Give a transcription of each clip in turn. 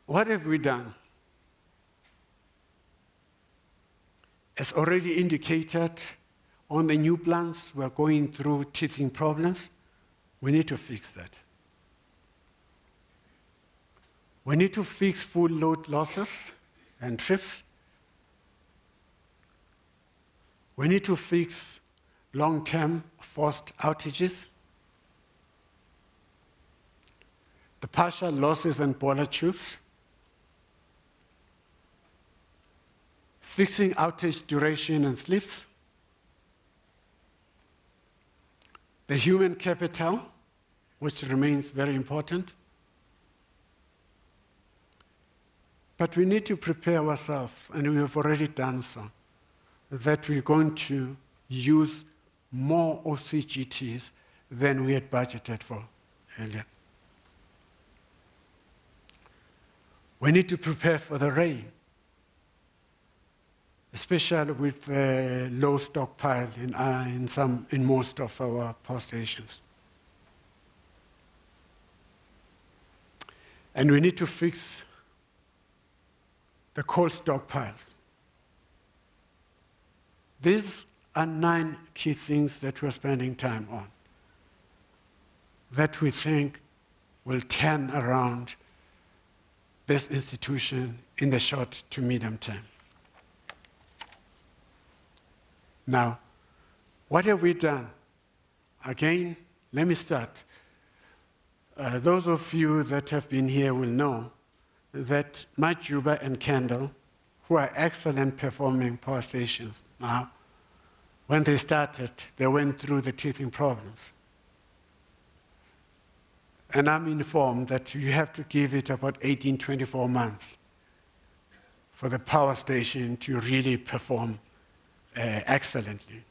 what have we done? As already indicated, on the new plants, we're going through teething problems. We need to fix that. We need to fix full load losses and trips. We need to fix long-term forced outages. The partial losses and boiler tubes. Fixing outage duration and slips. The human capital, which remains very important. But we need to prepare ourselves, and we have already done so, that we're going to use more OCGTs than we had budgeted for earlier. We need to prepare for the rain, especially with the low stockpile in most of our power stations. And we need to fix the coal stockpiles. These are 9 key things that we're spending time on, that we think will turn around this institution in the short to medium term. Now, what have we done? Again, let me start. Those of you that have been here will know that Majuba and Kendall, who are excellent performing power stations now, when they started, they went through the teething problems. And I'm informed that you have to give it about 18, 24 months for the power station to really perform excellently.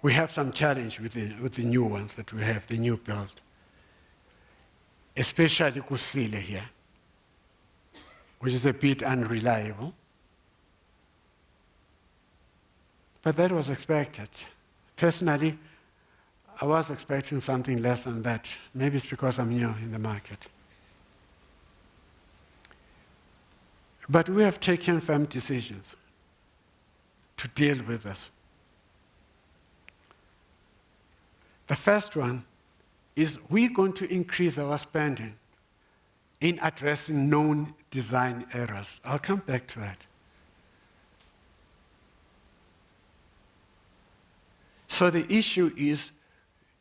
We have some challenge with the new ones that we have, the new build. Especially Kusile here, which is a bit unreliable. But that was expected. Personally, I was expecting something less than that. Maybe it's because I'm new in the market. But we have taken firm decisions to deal with this. The first one is we're going to increase our spending in addressing known design errors. I'll come back to that. So the issue is,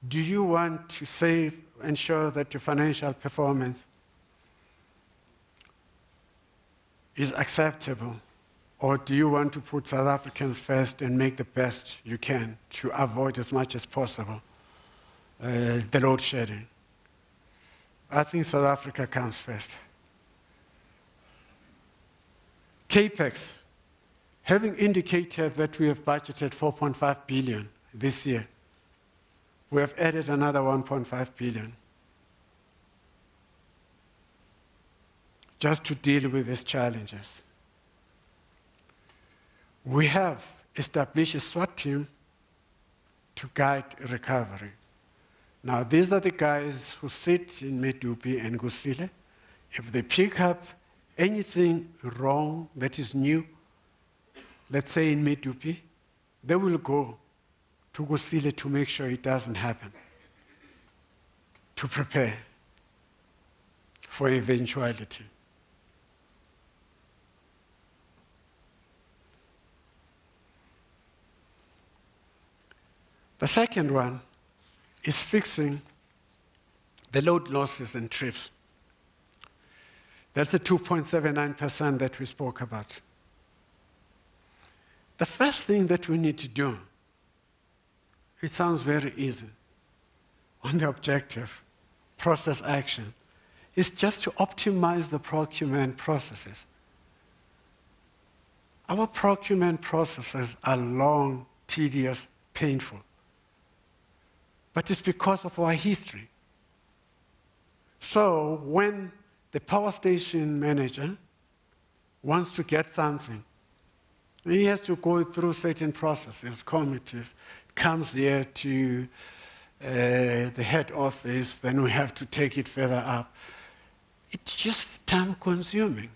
do you want to ensure that your financial performance is acceptable, or do you want to put South Africans first and make the best you can to avoid as much as possible the load shedding? I think South Africa comes first. CAPEX, having indicated that we have budgeted 4.5 billion this year, we have added another 1.5 billion just to deal with these challenges. We have established a SWAT team to guide recovery. Now, these are the guys who sit in Medupi and Kusile. If they pick up anything wrong that is new, let's say in Medupi, they will go to Kusile to make sure it doesn't happen, to prepare for eventuality. The second one is fixing the load losses and trips. That's the 2.79% that we spoke about. The first thing that we need to do, it sounds very easy, on the objective, process action, is just to optimize the procurement processes. Our procurement processes are long, tedious, painful. But it's because of our history. So when the power station manager wants to get something, he has to go through certain processes, committees, comes here to the head office, then we have to take it further up. It just time-consuming.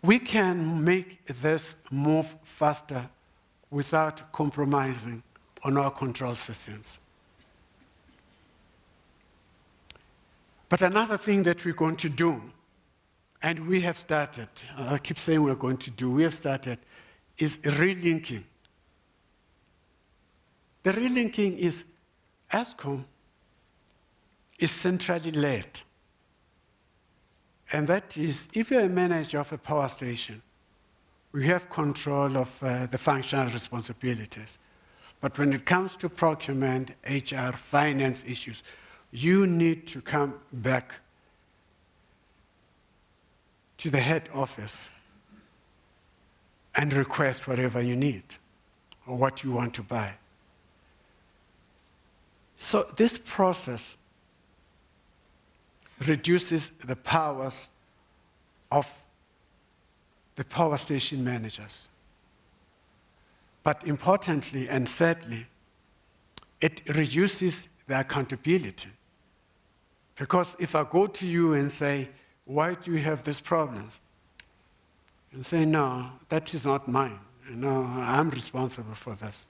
We can make this move faster without compromising on our control systems. But another thing that we're going to do, and we have started, I keep saying we're going to do, we have started, is relinking. The relinking is ESKOM is centrally led. And that is, if you're a manager of a power station, we have control of the functional responsibilities. But when it comes to procurement, HR, finance issues, you need to come back to the head office and request whatever you need or what you want to buy. So this process reduces the powers of the power station managers. But importantly and thirdly, it reduces the accountability. Because if I go to you and say, why do you have this problem? And say, no, that is not mine. No, I'm responsible for this.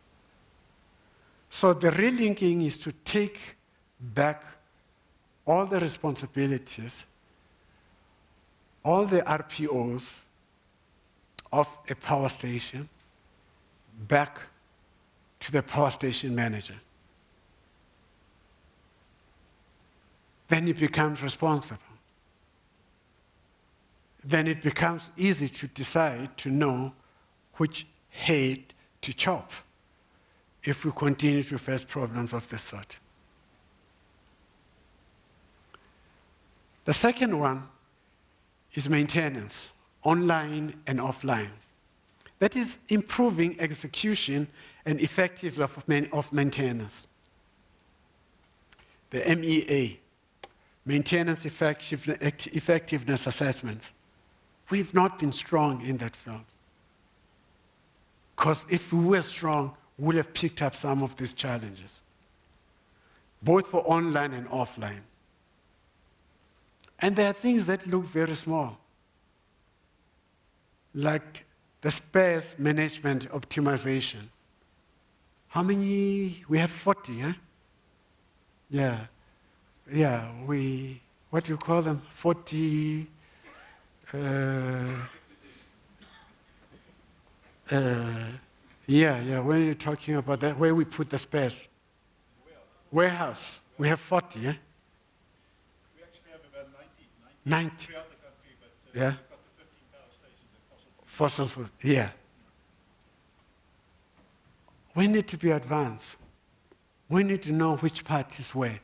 So the relinking is to take back all the responsibilities, all the RPOs of a power station back to the power station manager. Then it becomes responsible. Then it becomes easy to decide, to know which head to chop if we continue to face problems of this sort. The second one is maintenance, online and offline. That is improving execution and effectiveness of maintenance. The MEA, Maintenance Effectiveness Assessments. We've not been strong in that field. Because if we were strong, we would have picked up some of these challenges, both for online and offline. And there are things that look very small, like the spares management optimization. How many? We have 40, huh? Yeah, what do you call them? 40, when you're talking about that, where we put the spares? Warehouse. We have 40, yeah? We actually have about 90 throughout the country, but yeah. we've got the 15 power stations at fossil fuel. Fossil fuel, yeah. We need to be advanced. We need to know which part is where.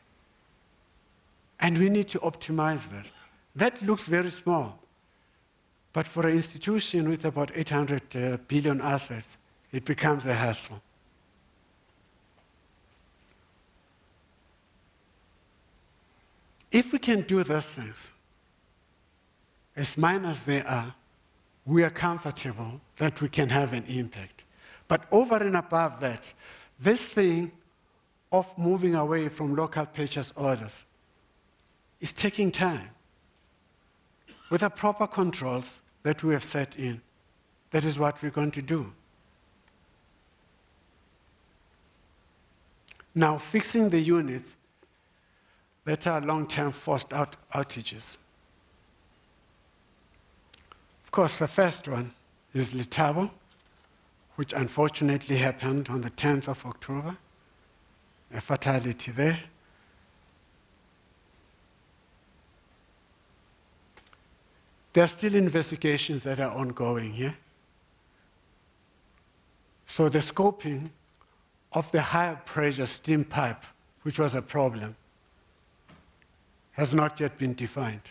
And we need to optimize that. That looks very small. But for an institution with about 800 billion assets, it becomes a hassle. If we can do those things, as minor as they are, we are comfortable that we can have an impact. But over and above that, this thing of moving away from local purchase orders is taking time. With the proper controls that we have set in, that is what we're going to do. Now, fixing the units that are long-term forced outages. Of course, the first one is Letabo, which unfortunately happened on the 10th of October, a fatality there. There are still investigations that are ongoing here. So the scoping of the high pressure steam pipe, which was a problem, has not yet been defined.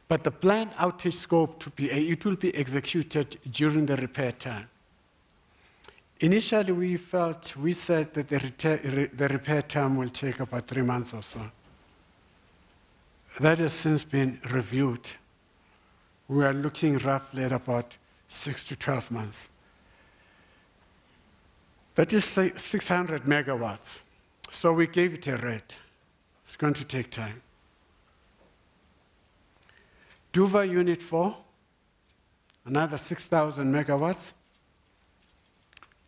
But the planned outage scope, it will be executed during the repair time. Initially, we said that the repair time will take about 3 months or so. That has since been reviewed. We are looking roughly at about 6 to 12 months. That is 600 megawatts. So we gave it a rate. It's going to take time. Duva Unit 4, another 6,000 megawatts.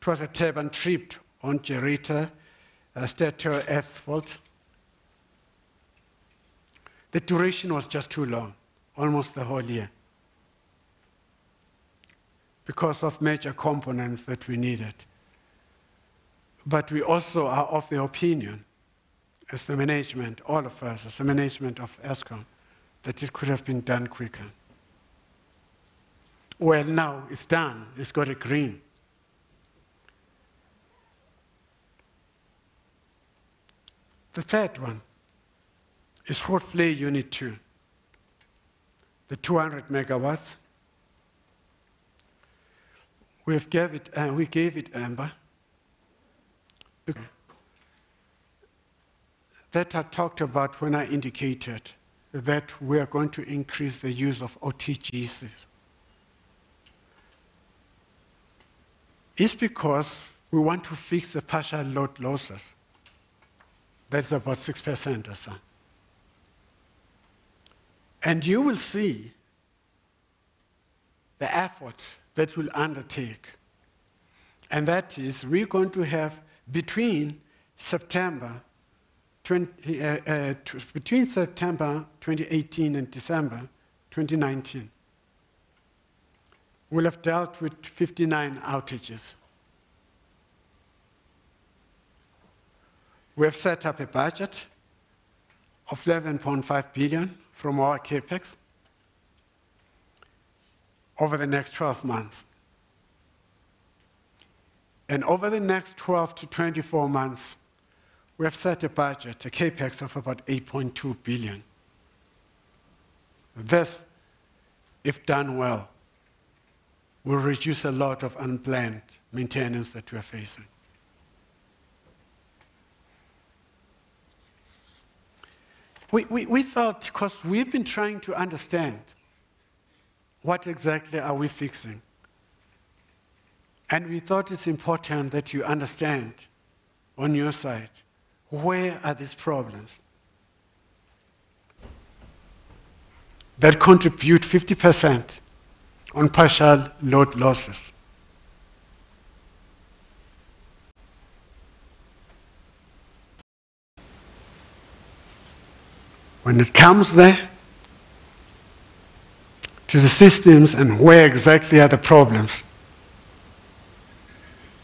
It was a turbine tripped on generator, stator earth fault. The duration was just too long, almost the whole year, because of major components that we needed. But we also are of the opinion, as the management, all of us, as the management of ESKOM, that it could have been done quicker. Well, now it's done. It's got a green. The third one is Grootvlei Unit 2, the 200 megawatts. We gave it amber. That I talked about when I indicated that we are going to increase the use of OTGs. It's because we want to fix the partial load losses. That's about 6% or so. And you will see the effort that we'll undertake. And that is, we're going to have between September 2018 and December 2019, we'll have dealt with 59 outages. We have set up a budget of 11.5 billion from our CAPEX over the next 12 months. And over the next 12 to 24 months, we have set a budget, a CAPEX of about 8.2 billion. This, if done well, will reduce a lot of unplanned maintenance that we are facing. We felt, because we've been trying to understand what exactly are we fixing. And we thought it's important that you understand on your side, where are these problems that contribute 50% on partial load losses. When it comes there to the systems and where exactly are the problems,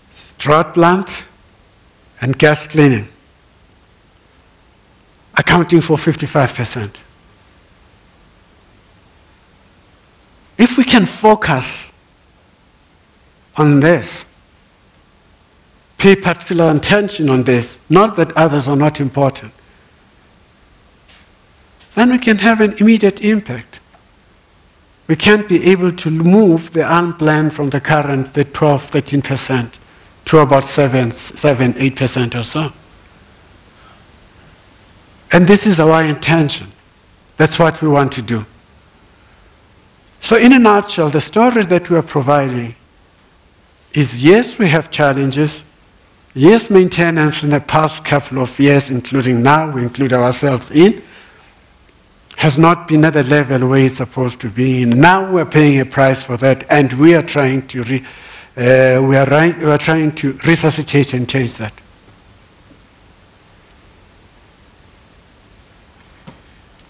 it's drought plant and gas cleaning, accounting for 55%. If we can focus on this, pay particular attention on this, not that others are not important, then we can have an immediate impact. We can't be able to move the unplanned from the current, the 12, 13%, to about 7, 8% or so. And this is our intention. That's what we want to do. So in a nutshell, the story that we are providing is, yes, we have challenges. Yes, maintenance in the past couple of years, including now, we include ourselves in, has not been at the level where it's supposed to be. Now we're paying a price for that, and we are trying to resuscitate and change that.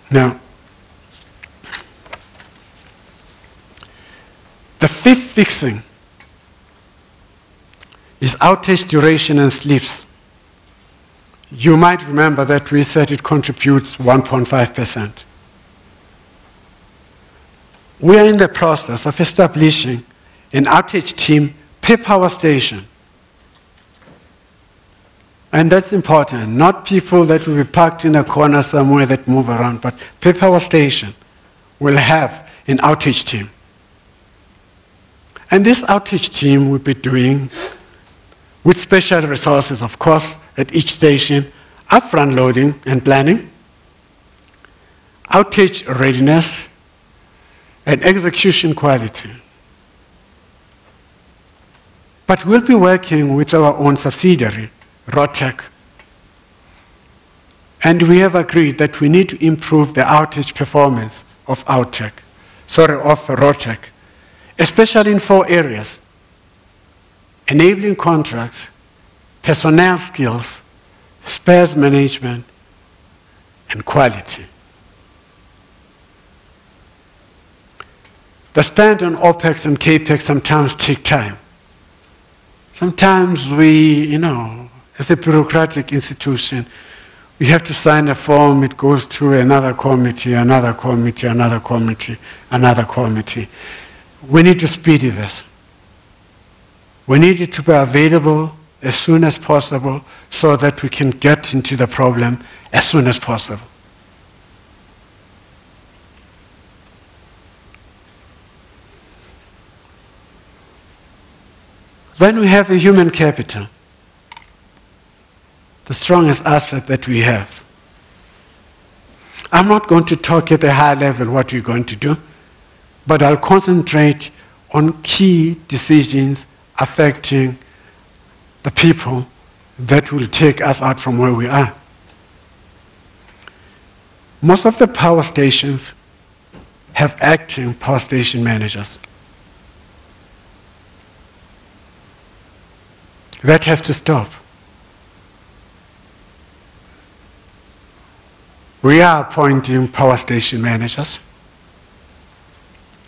Now, the fifth fixing is outage duration and sleeps. You might remember that we said it contributes 1.5%. We are in the process of establishing an outage team per power station. And that's important, not people that will be parked in a corner somewhere that move around, but per power station will have an outage team. And this outage team will be doing, with special resources, of course, at each station, upfront loading and planning, outage readiness, and execution quality. But we'll be working with our own subsidiary, Rotec, And we have agreed that we need to improve the outage performance of ROTEC, especially in 4 areas: enabling contracts, personnel skills, spares management, and quality. The spend on OPEX and CAPEX sometimes take time. Sometimes we, as a bureaucratic institution, we have to sign a form, it goes to another committee, another committee, another committee, another committee. We need to speed this. We need it to be available as soon as possible so that we can get into the problem as soon as possible. Then we have a human capital, the strongest asset that we have. I'm not going to talk at a high level what we're going to do, but I'll concentrate on key decisions affecting the people that will take us out from where we are. Most of the power stations have acting power station managers. That has to stop. We are appointing power station managers.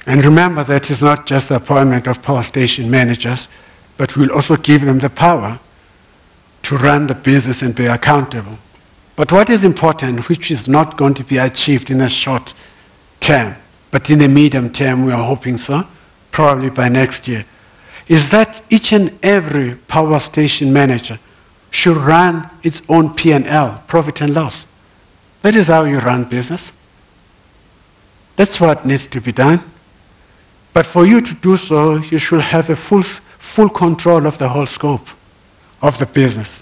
And remember that it's not just the appointment of power station managers, but we'll also give them the power to run the business and be accountable. But what is important, which is not going to be achieved in a short term, but in the medium term, we are hoping so, probably by next year, is that each and every power station manager should run its own P&L, profit and loss. That is how you run business. That's what needs to be done. But for you to do so, you should have a full control of the whole scope of the business.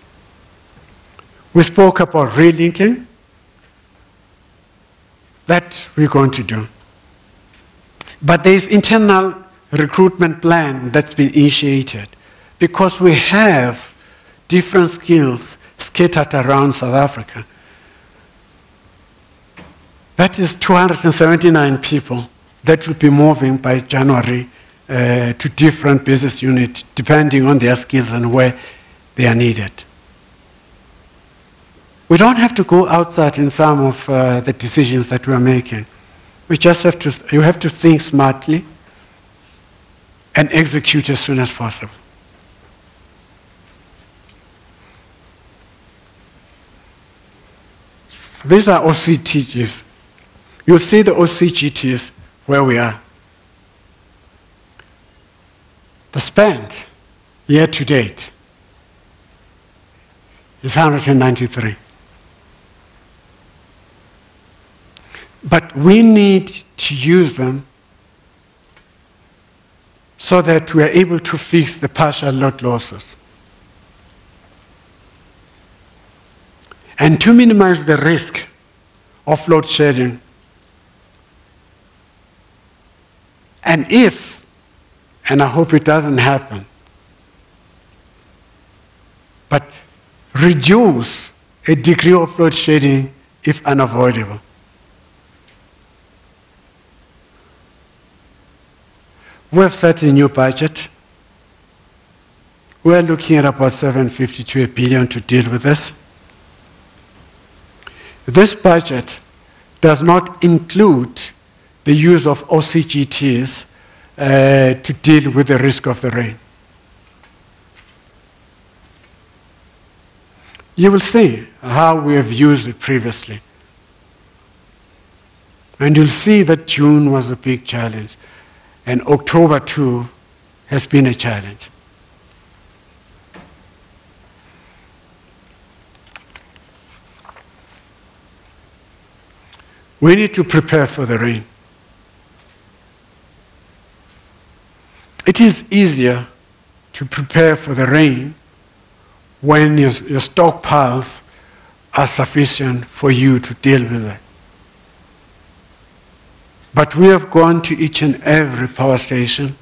We spoke about relinking. That we're going to do. But there is internal recruitment plan that's been initiated because we have different skills scattered around South Africa. That is 279 people that will be moving by January to different business units depending on their skills and where they are needed. We don't have to go outside in some of the decisions that we are making. We just have to, you have to think smartly and execute as soon as possible. These are OCGTs. You'll see the OCGTs where we are. The spend year to date is 193. But we need to use them so that we are able to fix the partial load losses. And to minimize the risk of load shedding. And if, and I hope it doesn't happen, but reduce a degree of load shedding if unavoidable. We have set a new budget. We're looking at about 750 to $1 billion to deal with this. This budget does not include the use of OCGTs to deal with the risk of the rain. You will see how we have used it previously. And you'll see that June was a big challenge. And October too has been a challenge. We need to prepare for the rain. It is easier to prepare for the rain when your stockpiles are sufficient for you to deal with it. But we have gone to each and every power station,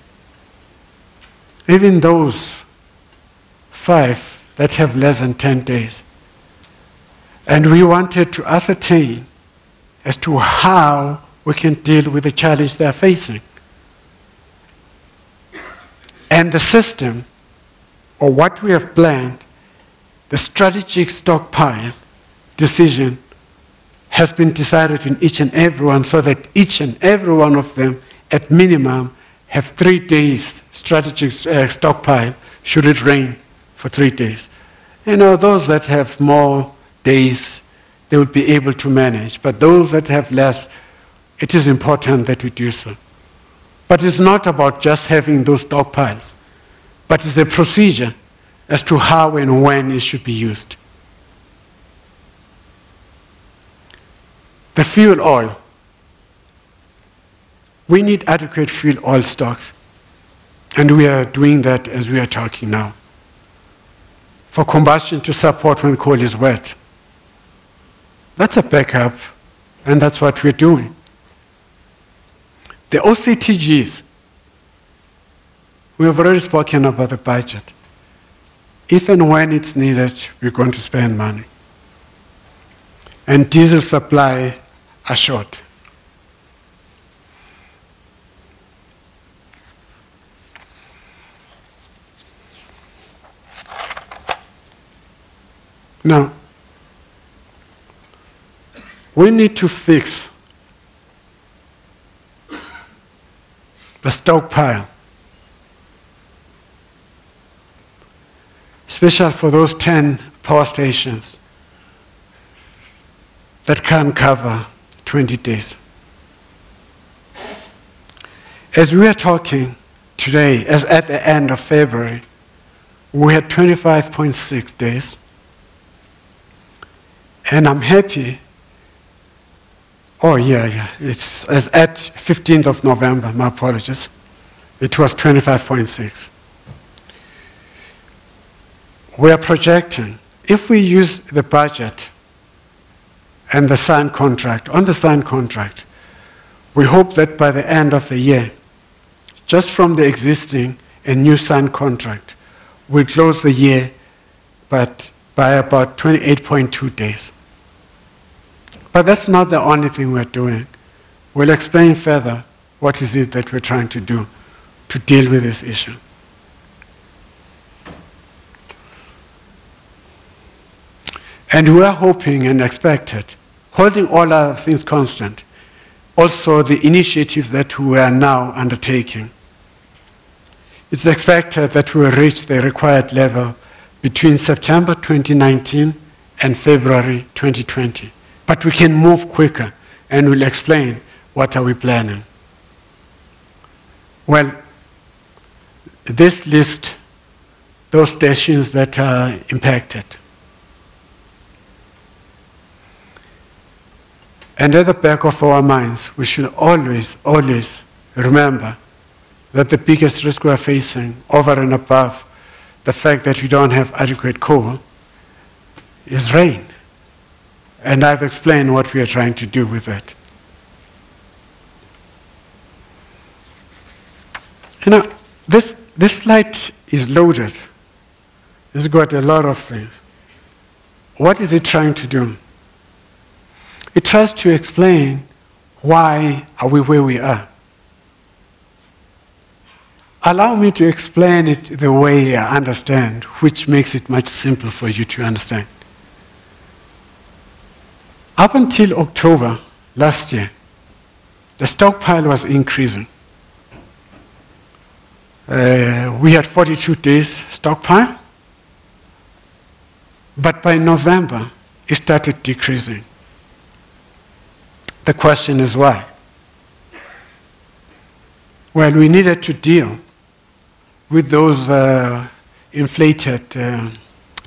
even those 5 that have less than 10 days. And we wanted to ascertain as to how we can deal with the challenge they are facing. And the system, or what we have planned, the strategic stockpile decision has been decided in each and every one, so that each and every one of them, at minimum, have 3 days strategic stockpile should it rain for 3 days. You know, those that have more days, they will be able to manage. But those that have less, it is important that we do so. But it's not about just having those stockpiles, but it's a procedure as to how and when it should be used. The fuel oil. We need adequate fuel oil stocks, and we are doing that as we are talking now, for combustion to support when coal is wet. That's a backup, and that's what we're doing. The OCTGs, we have already spoken about the budget. If and when it's needed, we're going to spend money. And diesel supply are short. Now, we need to fix the stockpile, especially for those 10 power stations that can't cover 20 days. As we are talking today, as at the end of February, we had 25.6 days. And I'm happy. Oh, yeah. It's as at 15th of November, my apologies. It was 25.6. We are projecting, if we use the budget and the signed contract, on the signed contract, we hope that by the end of the year, just from the existing and new signed contract, we'll close the year but by about 28.2 days. But that's not the only thing we're doing. We'll explain further what is it that we're trying to do to deal with this issue. And we are hoping and expected, holding all other things constant, also the initiatives that we are now undertaking. It's expected that we will reach the required level between September 2019 and February 2020. But we can move quicker, and we'll explain what are we planning. Well, this lists those stations that are impacted. And at the back of our minds, we should always, always remember that the biggest risk we are facing, over and above the fact that we don't have adequate coal, is rain. And I've explained what we are trying to do with that. You know, this slide is loaded. It's got a lot of things. What is it trying to do? It tries to explain why are we where we are. Allow me to explain it the way I understand, which makes it much simpler for you to understand. Up until October last year, the stockpile was increasing. We had 42 days stockpile, but by November, it started decreasing. The question is why? Well, we needed to deal with those inflated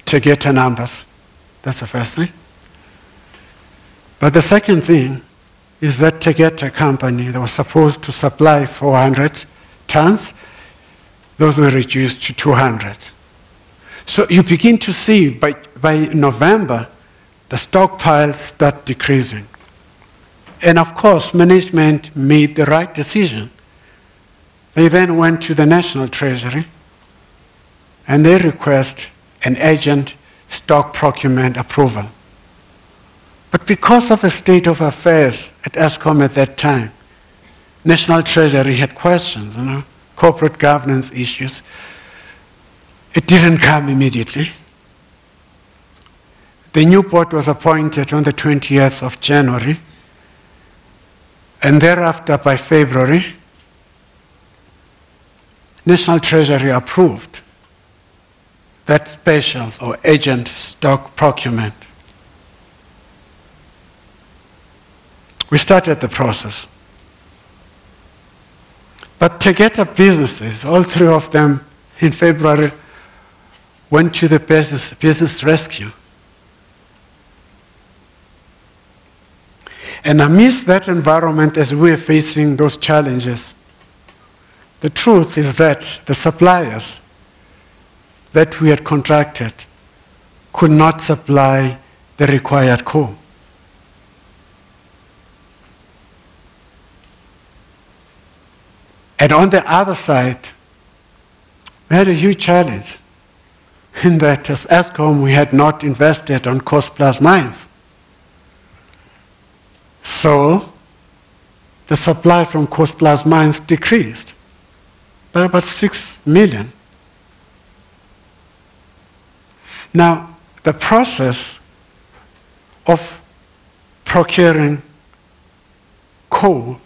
Tegeta numbers. That's the first thing. But the second thing is that Tegeta company that was supposed to supply 400 tons, those were reduced to 200. So you begin to see by November, the stockpiles start decreasing. And of course, management made the right decision. They then went to the National Treasury and they request an urgent stock procurement approval. But because of the state of affairs at ESKOM at that time, National Treasury had questions, corporate governance issues. It didn't come immediately. The new board was appointed on the 20th of January, and thereafter by February, National Treasury approved that special or agent stock procurement. We started the process. But Tegeta businesses, all three of them in February, went to the business rescue. And amidst that environment, as we are facing those challenges, the truth is that the suppliers that we had contracted could not supply the required coal. And on the other side, we had a huge challenge in that as ESKOM we had not invested on cost-plus mines. So the supply from cost-plus mines decreased by about 6 million. Now, the process of procuring coal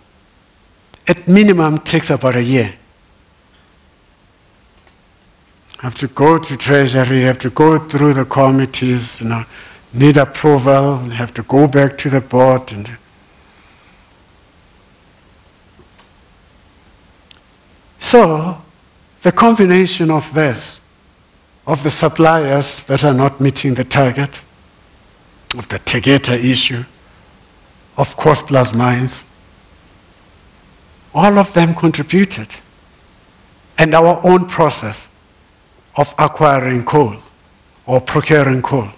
at minimum takes about a year. You have to go to Treasury, you have to go through the committees, need approval, you have to go back to the board. So, the combination of this, of the suppliers that are not meeting the target, of the Tegeta issue, of cost-plus mines, all of them contributed. And our own process of acquiring coal or procuring coal.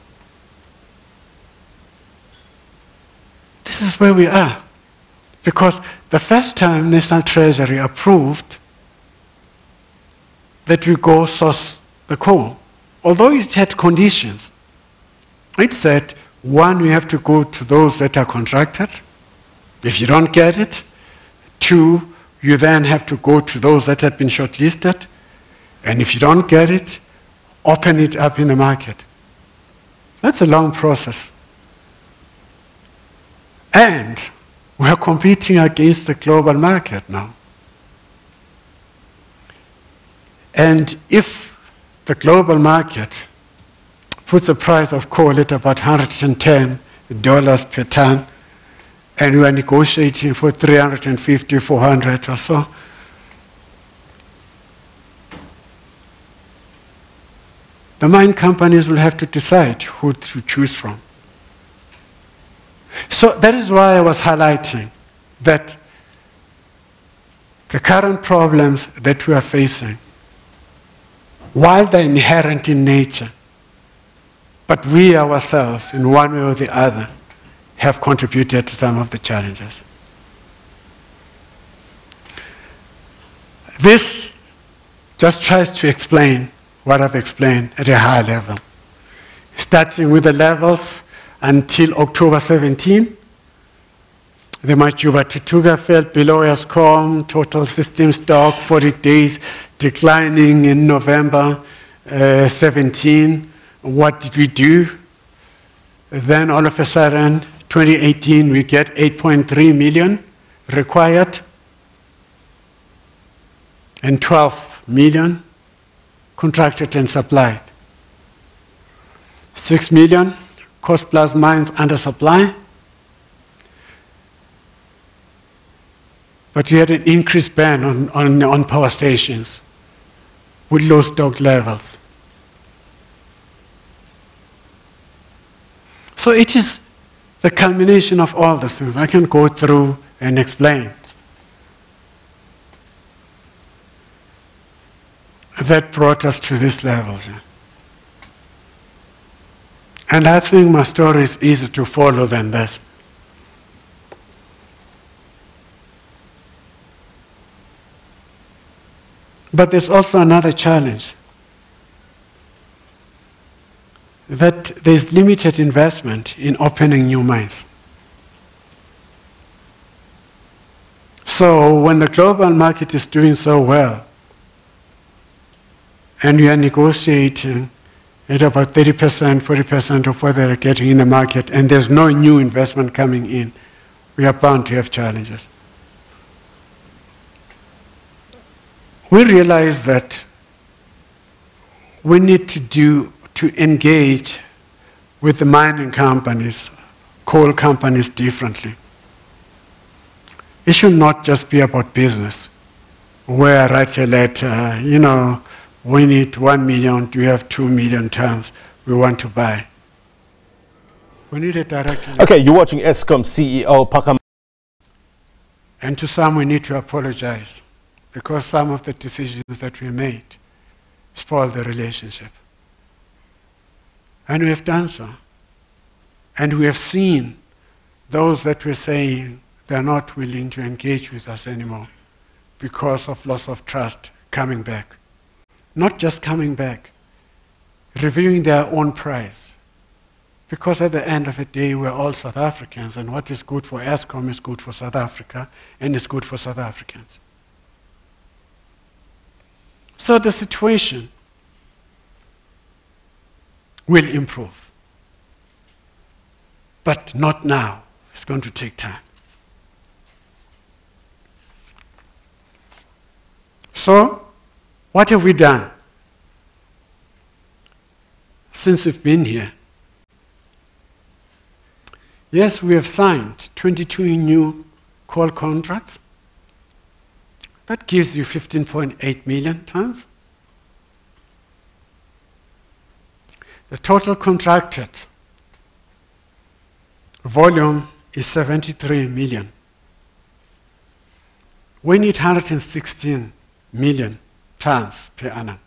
This is where we are. Because the first time National Treasury approved that we go source the coal, although it had conditions, it said, one, we have to go to those that are contracted. If you don't get it, two, you then have to go to those that have been shortlisted. And if you don't get it, open it up in the market. That's a long process. And we are competing against the global market now. And if the global market puts a price of coal at about $110 per ton, and we are negotiating for 350, 400 or so, the mine companies will have to decide who to choose from. So that is why I was highlighting that the current problems that we are facing, while they're inherent in nature, but we ourselves, in one way or the other, have contributed to some of the challenges. This just tries to explain what I've explained at a high level, starting with the levels until October 17. The Majuba Tutuga fell below ESKOM, total system stock 40 days, declining in November 17. What did we do? Then all of a sudden, 2018, we get 8.3 million required and 12 million contracted and supplied. 6 million cost-plus mines under supply. But we had an increased ban on power stations with low stock levels. So it is the culmination of all these things. I can go through and explain. That brought us to this level. And I think my story is easier to follow than this. But there's also another challenge. that there's limited investment in opening new mines. So when the global market is doing so well, and we are negotiating at about 30%, 40% of what they're getting in the market, and there's no new investment coming in, we are bound to have challenges. We realize that we need to engage with the mining companies, coal companies differently. It should not just be about business, where I write a letter, we need 1 million, do you have 2 million tons we want to buy. We need a direct... Okay, you're watching ESKOM CEO Pakam. And to some we need to apologize, because some of the decisions that we made spoiled the relationship. And we have done so. And we have seen those that were saying they're not willing to engage with us anymore because of loss of trust coming back. Not just coming back, reviewing their own price. Because at the end of the day, we're all South Africans, and what is good for ESKOM is good for South Africa, and is good for South Africans. So the situation will improve. But not now. It's going to take time. So, what have we done since we've been here? Yes, we have signed 22 new coal contracts. That gives you 15.8 million tons. The total contracted volume is 73 million. We need 116 million tons per annum.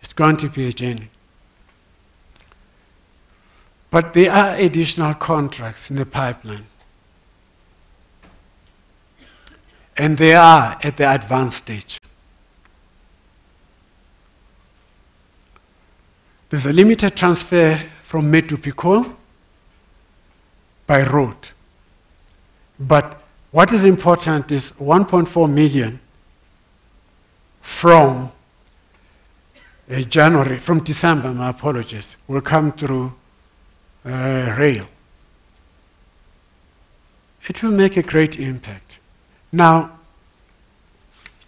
It's going to be a journey. But there are additional contracts in the pipeline. And they are at the advanced stage. There's a limited transfer from Medupi coal by road. But what is important is 1.4 million from December, my apologies, will come through rail. It will make a great impact. Now,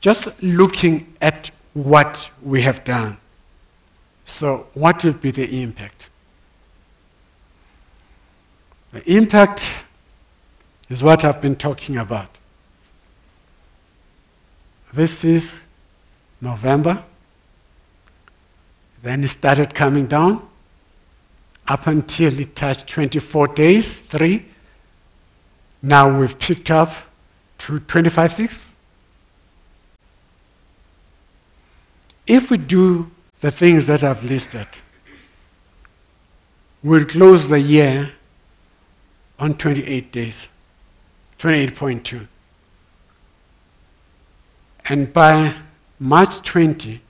just looking at what we have done, so what will be the impact? The impact is what I've been talking about. This is November. Then it started coming down up until it touched 24 days, 3. Now we've picked up to 25.6. If we do the things that I've listed, we'll close the year on 28 days, 28.2. And by March 20,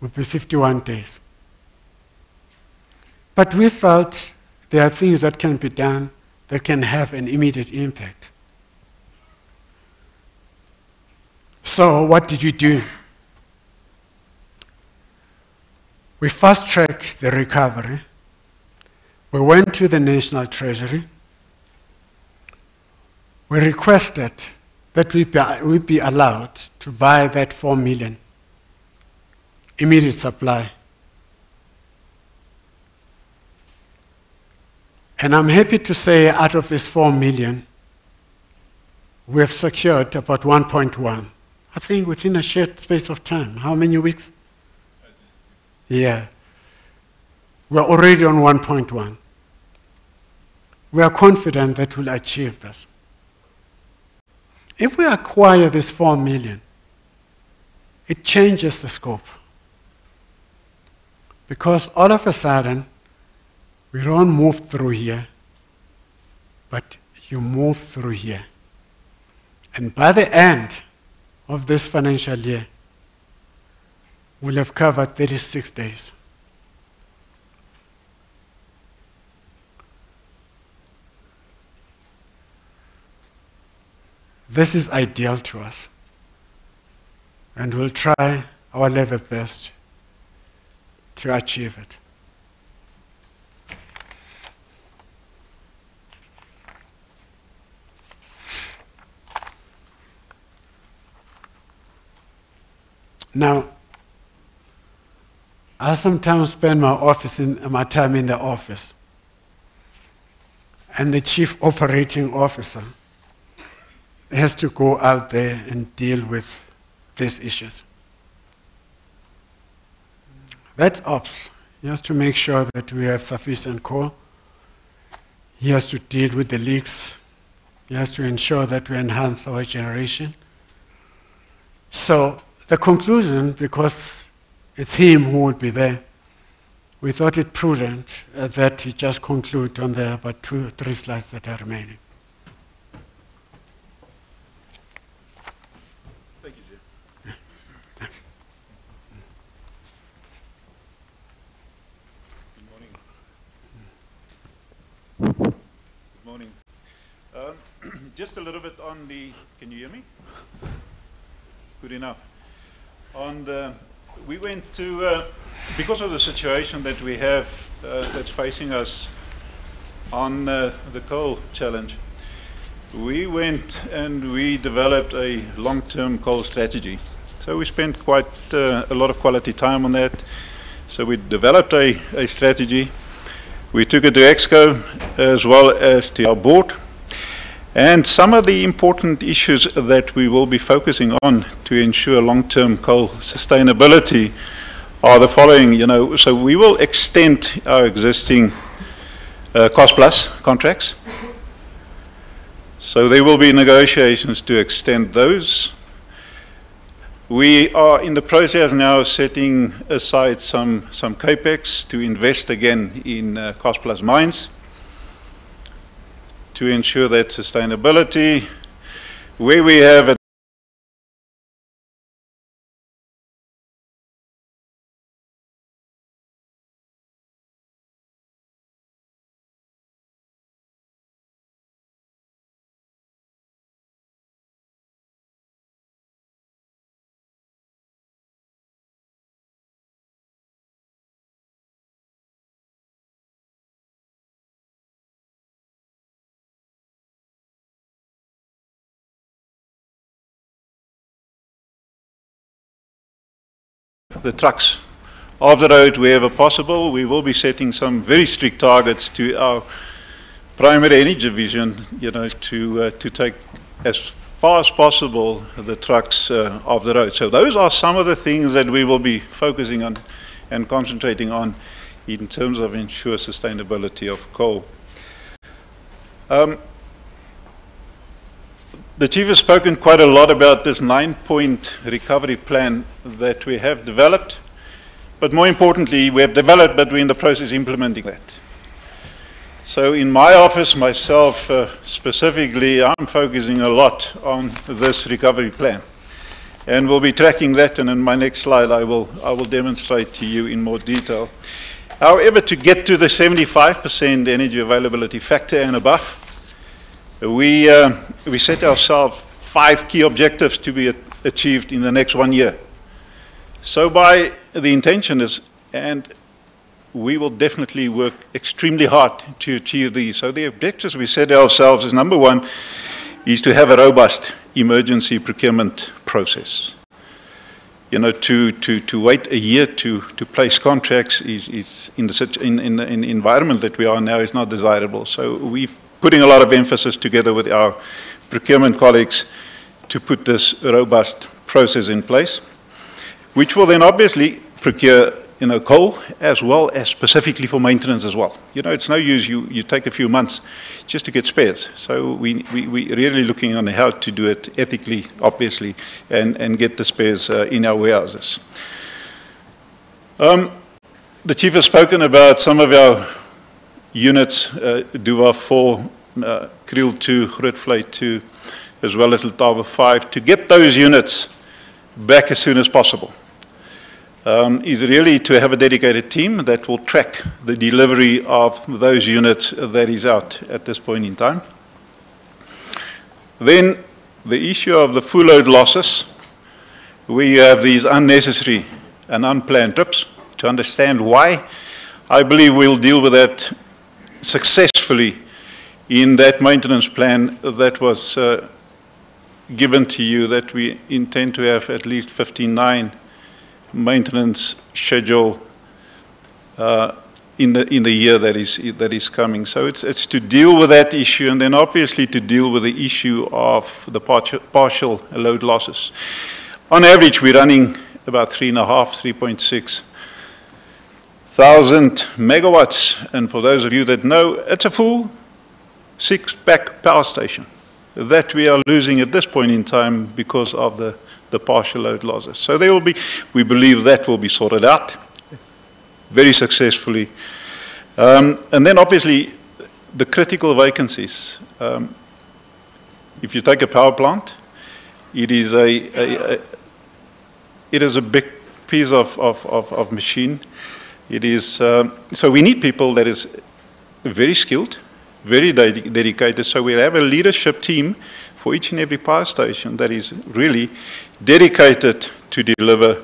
will be 51 days. But we felt there are things that can be done that can have an immediate impact. So what did we do? We fast-tracked the recovery. We went to the National Treasury. We requested that we be allowed to buy that 4 million immediate supply. And I'm happy to say out of this 4 million, we have secured about 1.1. I think within a short space of time. How many weeks? Yeah. We're already on 1.1. We are confident that we'll achieve this. If we acquire this 4 million, it changes the scope. Because all of a sudden, we don't move through here, but you move through here. And by the end of this financial year, we'll have covered 36 days. This is ideal to us. And we'll try our level best to achieve it. Now, I sometimes spend my time in the office, and the chief operating officer has to go out there and deal with these issues. That's ops. He has to make sure that we have sufficient coal. He has to deal with the leaks. He has to ensure that we enhance our generation. So the conclusion, because it's him who will be there, we thought it prudent that he just conclude on the about 2 or 3 slides that are remaining. Thank you, Jim. Thanks. Good morning. Good morning. Just a little bit on the, can you hear me? Good enough. We went to, because of the situation that we have that's facing us on the coal challenge, we went and we developed a long-term coal strategy. So we spent quite a lot of quality time on that. So we developed a strategy. We took it to EXCO as well as to our board. And some of the important issues that we will be focusing on to ensure long-term coal sustainability are the following. So we will extend our existing cost-plus contracts. So there will be negotiations to extend those. We are in the process now of setting aside some capex to invest again in cost-plus mines, to ensure that sustainability, where we have the trucks off the road wherever possible. We will be setting some very strict targets to our primary energy division, to take as far as possible the trucks off the road. So those are some of the things that we will be focusing on and concentrating on in terms of ensure sustainability of coal. The Chief has spoken quite a lot about this 9-point recovery plan that we have developed, but more importantly, we have developed, but we're in the process of implementing that. So in my office, myself specifically, I'm focusing a lot on this recovery plan, and we'll be tracking that, and in my next slide, I will demonstrate to you in more detail. However, to get to the 75% energy availability factor and above, we set ourselves 5 key objectives to be achieved in the next 1 year. So the intention is, and we will definitely work extremely hard to achieve these. So the objectives we set ourselves is, number 1, is to have a robust emergency procurement process. To wait a year to place contracts is in the environment that we are now is not desirable. So we've putting a lot of emphasis together with our procurement colleagues to put this robust process in place, which will then obviously procure coal as well as specifically for maintenance as well. It's no use you take a few months just to get spares. So we're really looking on how to do it ethically, obviously, and get the spares in our warehouses. The Chief has spoken about some of our units, Duva 4, Kriel 2, Grootfontein 2, as well as Letaba 5, to get those units back as soon as possible. Is really to have a dedicated team that will track the delivery of those units that is out at this point in time. Then the issue of the full load losses, we have these unnecessary and unplanned trips. To understand why, I believe we'll deal with that successfully in that maintenance plan that was given to you, that we intend to have at least 59 maintenance schedule in the year that is coming. So it's to deal with that issue, and then obviously to deal with the issue of the partial load losses. On average, we're running about 3.6 thousand megawatts, and for those of you that know, it's a full 6-pack power station that we are losing at this point in time because of the partial load losses. So there will be, we believe that will be sorted out very successfully. And then obviously the critical vacancies. If you take a power plant, it is a big piece of machine. It is, so we need people that is very skilled, very dedicated. So we have a leadership team for each and every power station that is really dedicated to deliver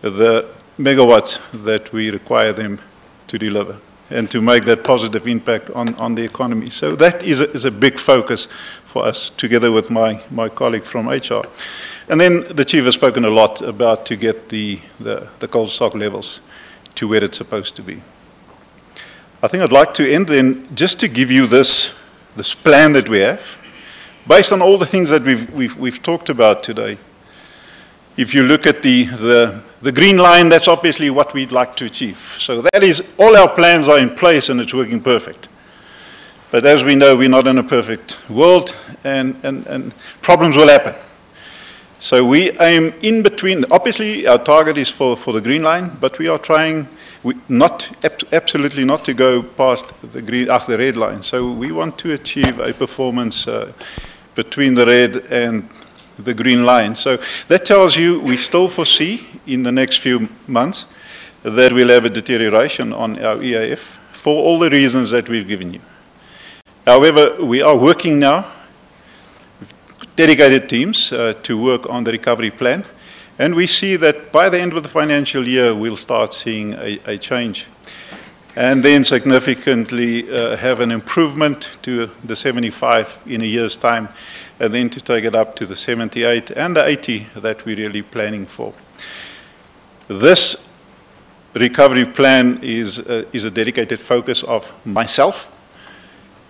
the megawatts that we require them to deliver and to make that positive impact on the economy. So that is a big focus for us, together with my colleague from HR. And then the Chief has spoken a lot about to get the coal stock levels to where it's supposed to be. I think I'd like to end then just to give you this plan that we have, based on all the things that we've talked about today. If you look at the green line, that's obviously what we'd like to achieve. So that is, all our plans are in place and it's working perfect. But as we know, we're not in a perfect world, and problems will happen. So we aim in between. Obviously, our target is for the green line, but we are trying absolutely not to go past the red line. So we want to achieve a performance between the red and the green line. So that tells you we still foresee in the next few months that we'll have a deterioration on our EAF for all the reasons that we've given you. However, we are working now, dedicated teams to work on the recovery plan, and we see that by the end of the financial year we'll start seeing a change, and then significantly have an improvement to the 75 in a year's time, and then to take it up to the 78 and the 80 that we're really planning for. This recovery plan is a dedicated focus of myself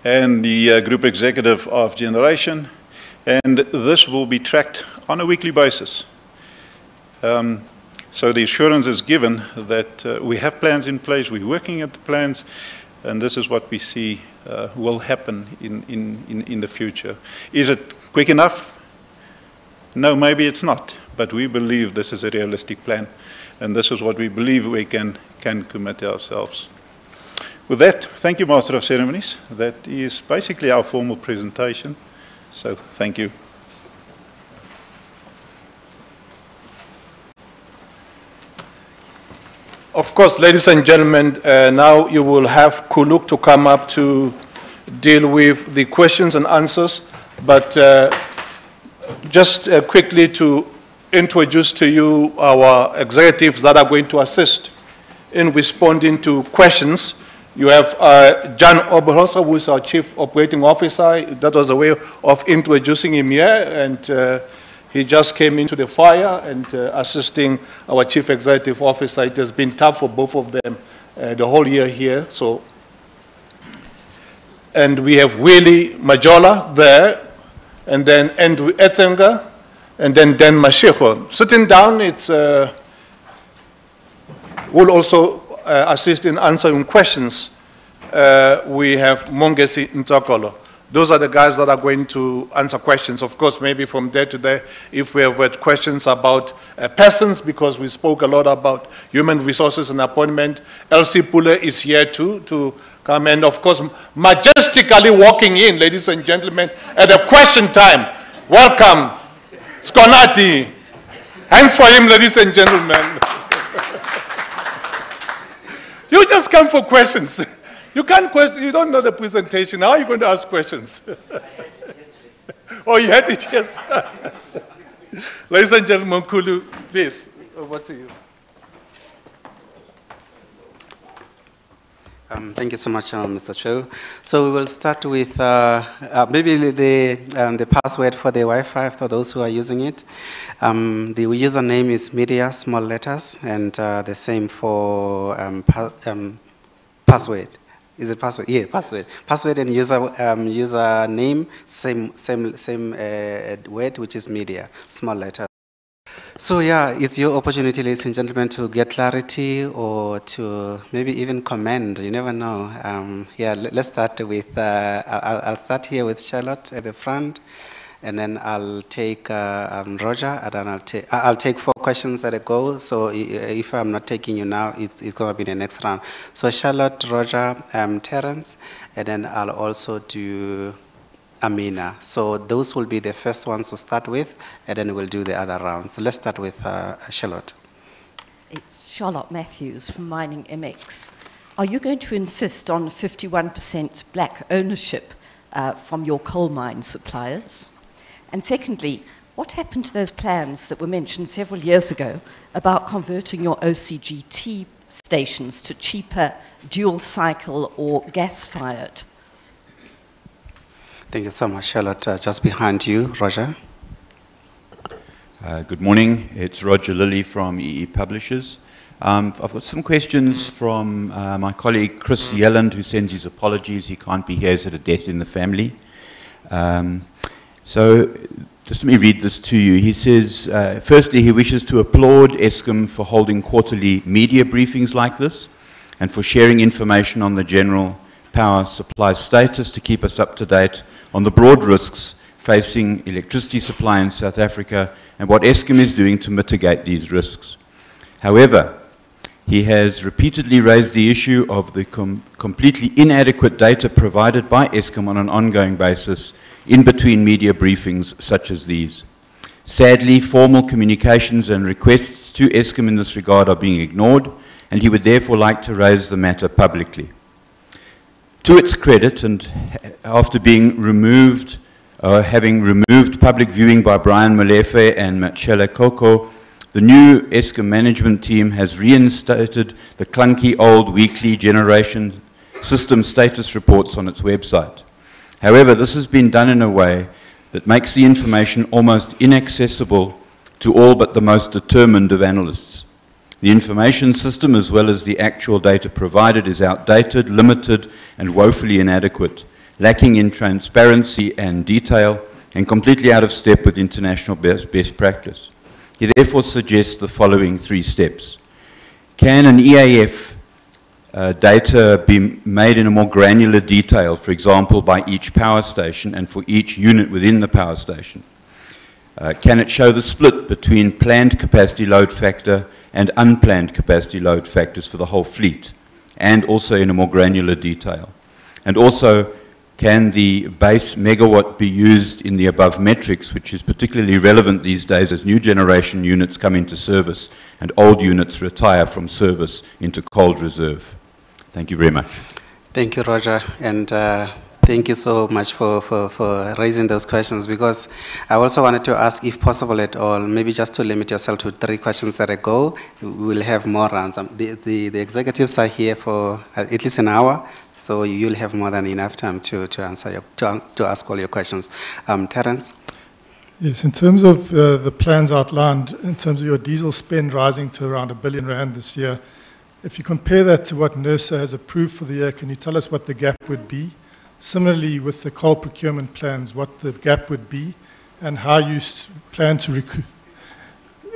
and the Group Executive of Generation, and this will be tracked on a weekly basis. So the assurance is given that we have plans in place, we're working at the plans, and this is what we see will happen in the future. Is it quick enough? No, maybe it's not, but we believe this is a realistic plan, and this is what we believe we can commit ourselves. With that, thank you, Master of Ceremonies. That is basically our formal presentation. So, thank you. Of course, ladies and gentlemen, now you will have Kuluk to come up to deal with the questions and answers. But just quickly to introduce to you our executives that are going to assist in responding to questions. You have John Oberholzer, who is our Chief Operating Officer. That was a way of introducing him here, and he just came into the fire and assisting our Chief Executive Officer. It has been tough for both of them the whole year here. So, and we have Willie Majola there, and then Andrew Etzinger, and then Dan Mashiko. Sitting down, it's will also assist in answering questions. We have Mongesi Ntsokolo. Those are the guys that are going to answer questions. Of course, maybe from day to day, if we have had questions about persons, because we spoke a lot about human resources and appointment, Elsie Pule is here too, to come, and of course, majestically walking in, ladies and gentlemen, at the question time. Welcome, Skonati. Hands for him, ladies and gentlemen. You just come for questions. You can't question, you don't know the presentation. How are you going to ask questions? Oh, you had it, yes. Ladies and gentlemen, Kulu, please, over to you. Thank you so much, Mr. Chair. So we will start with maybe the password for the Wi-Fi for those who are using it. The username is media, small letters, and the same for password. Is it password? Yeah, password. Password and username, same word, which is media, small letters. So yeah, it's your opportunity, ladies and gentlemen, to get clarity or to maybe even comment. You never know. Yeah, let's start with, I'll start here with Charlotte at the front, and then I'll take Roger, and then I'll take 4 questions at a go. So if I'm not taking you now, it's going to be the next round. So Charlotte, Roger, Terence, and then I'll also do Amina. So those will be the first ones to start with, and then we'll do the other rounds. So let's start with Charlotte. It's Charlotte Matthews from Mining MX. Are you going to insist on 51% black ownership from your coal mine suppliers? And secondly, what happened to those plans that were mentioned several years ago about converting your OCGT stations to cheaper dual cycle or gas-fired? Thank you so much, Charlotte. Just behind you, Roger. Good morning. It's Roger Lilly from EE Publishers. I've got some questions from my colleague Chris Yelland, who sends his apologies. He can't be here. He's had a death in the family. So just let me read this to you. He says, firstly, he wishes to applaud ESKOM for holding quarterly media briefings like this and for sharing information on the general power supply status to keep us up to date on the broad risks facing electricity supply in South Africa and what ESKOM is doing to mitigate these risks. However, he has repeatedly raised the issue of the completely inadequate data provided by ESKOM on an ongoing basis in between media briefings such as these. Sadly, formal communications and requests to ESKOM in this regard are being ignored, and he would therefore like to raise the matter publicly. To its credit, and after being removed, having removed public viewing by Brian Molefe and Matshela Koko, the new ESKOM management team has reinstated the clunky old weekly generation system status reports on its website. However, this has been done in a way that makes the information almost inaccessible to all but the most determined of analysts. The information system, as well as the actual data provided, is outdated, limited, and woefully inadequate, lacking in transparency and detail, and completely out of step with international best practice. He therefore suggests the following 3 steps. Can an EAF data be made in a more granular detail, for example, by each power station and for each unit within the power station? Can it show the split between planned capacity load factor and unplanned capacity load factors for the whole fleet, and also in a more granular detail? And also, can the base megawatt be used in the above metrics, which is particularly relevant these days as new generation units come into service and old units retire from service into cold reserve? Thank you very much. Thank you, Roger, and thank you so much for raising those questions, because I also wanted to ask, if possible at all, maybe just to limit yourself to 3 questions at a go. We'll have more rounds. The executives are here for at least an hour, so you'll have more than enough time to answer to ask all your questions. Terence? Yes, in terms of the plans outlined, in terms of your diesel spend rising to around R1 billion this year, if you compare that to what NERSA has approved for the year, can you tell us what the gap would be? Similarly, with the coal procurement plans, what the gap would be, and how you plan to recoup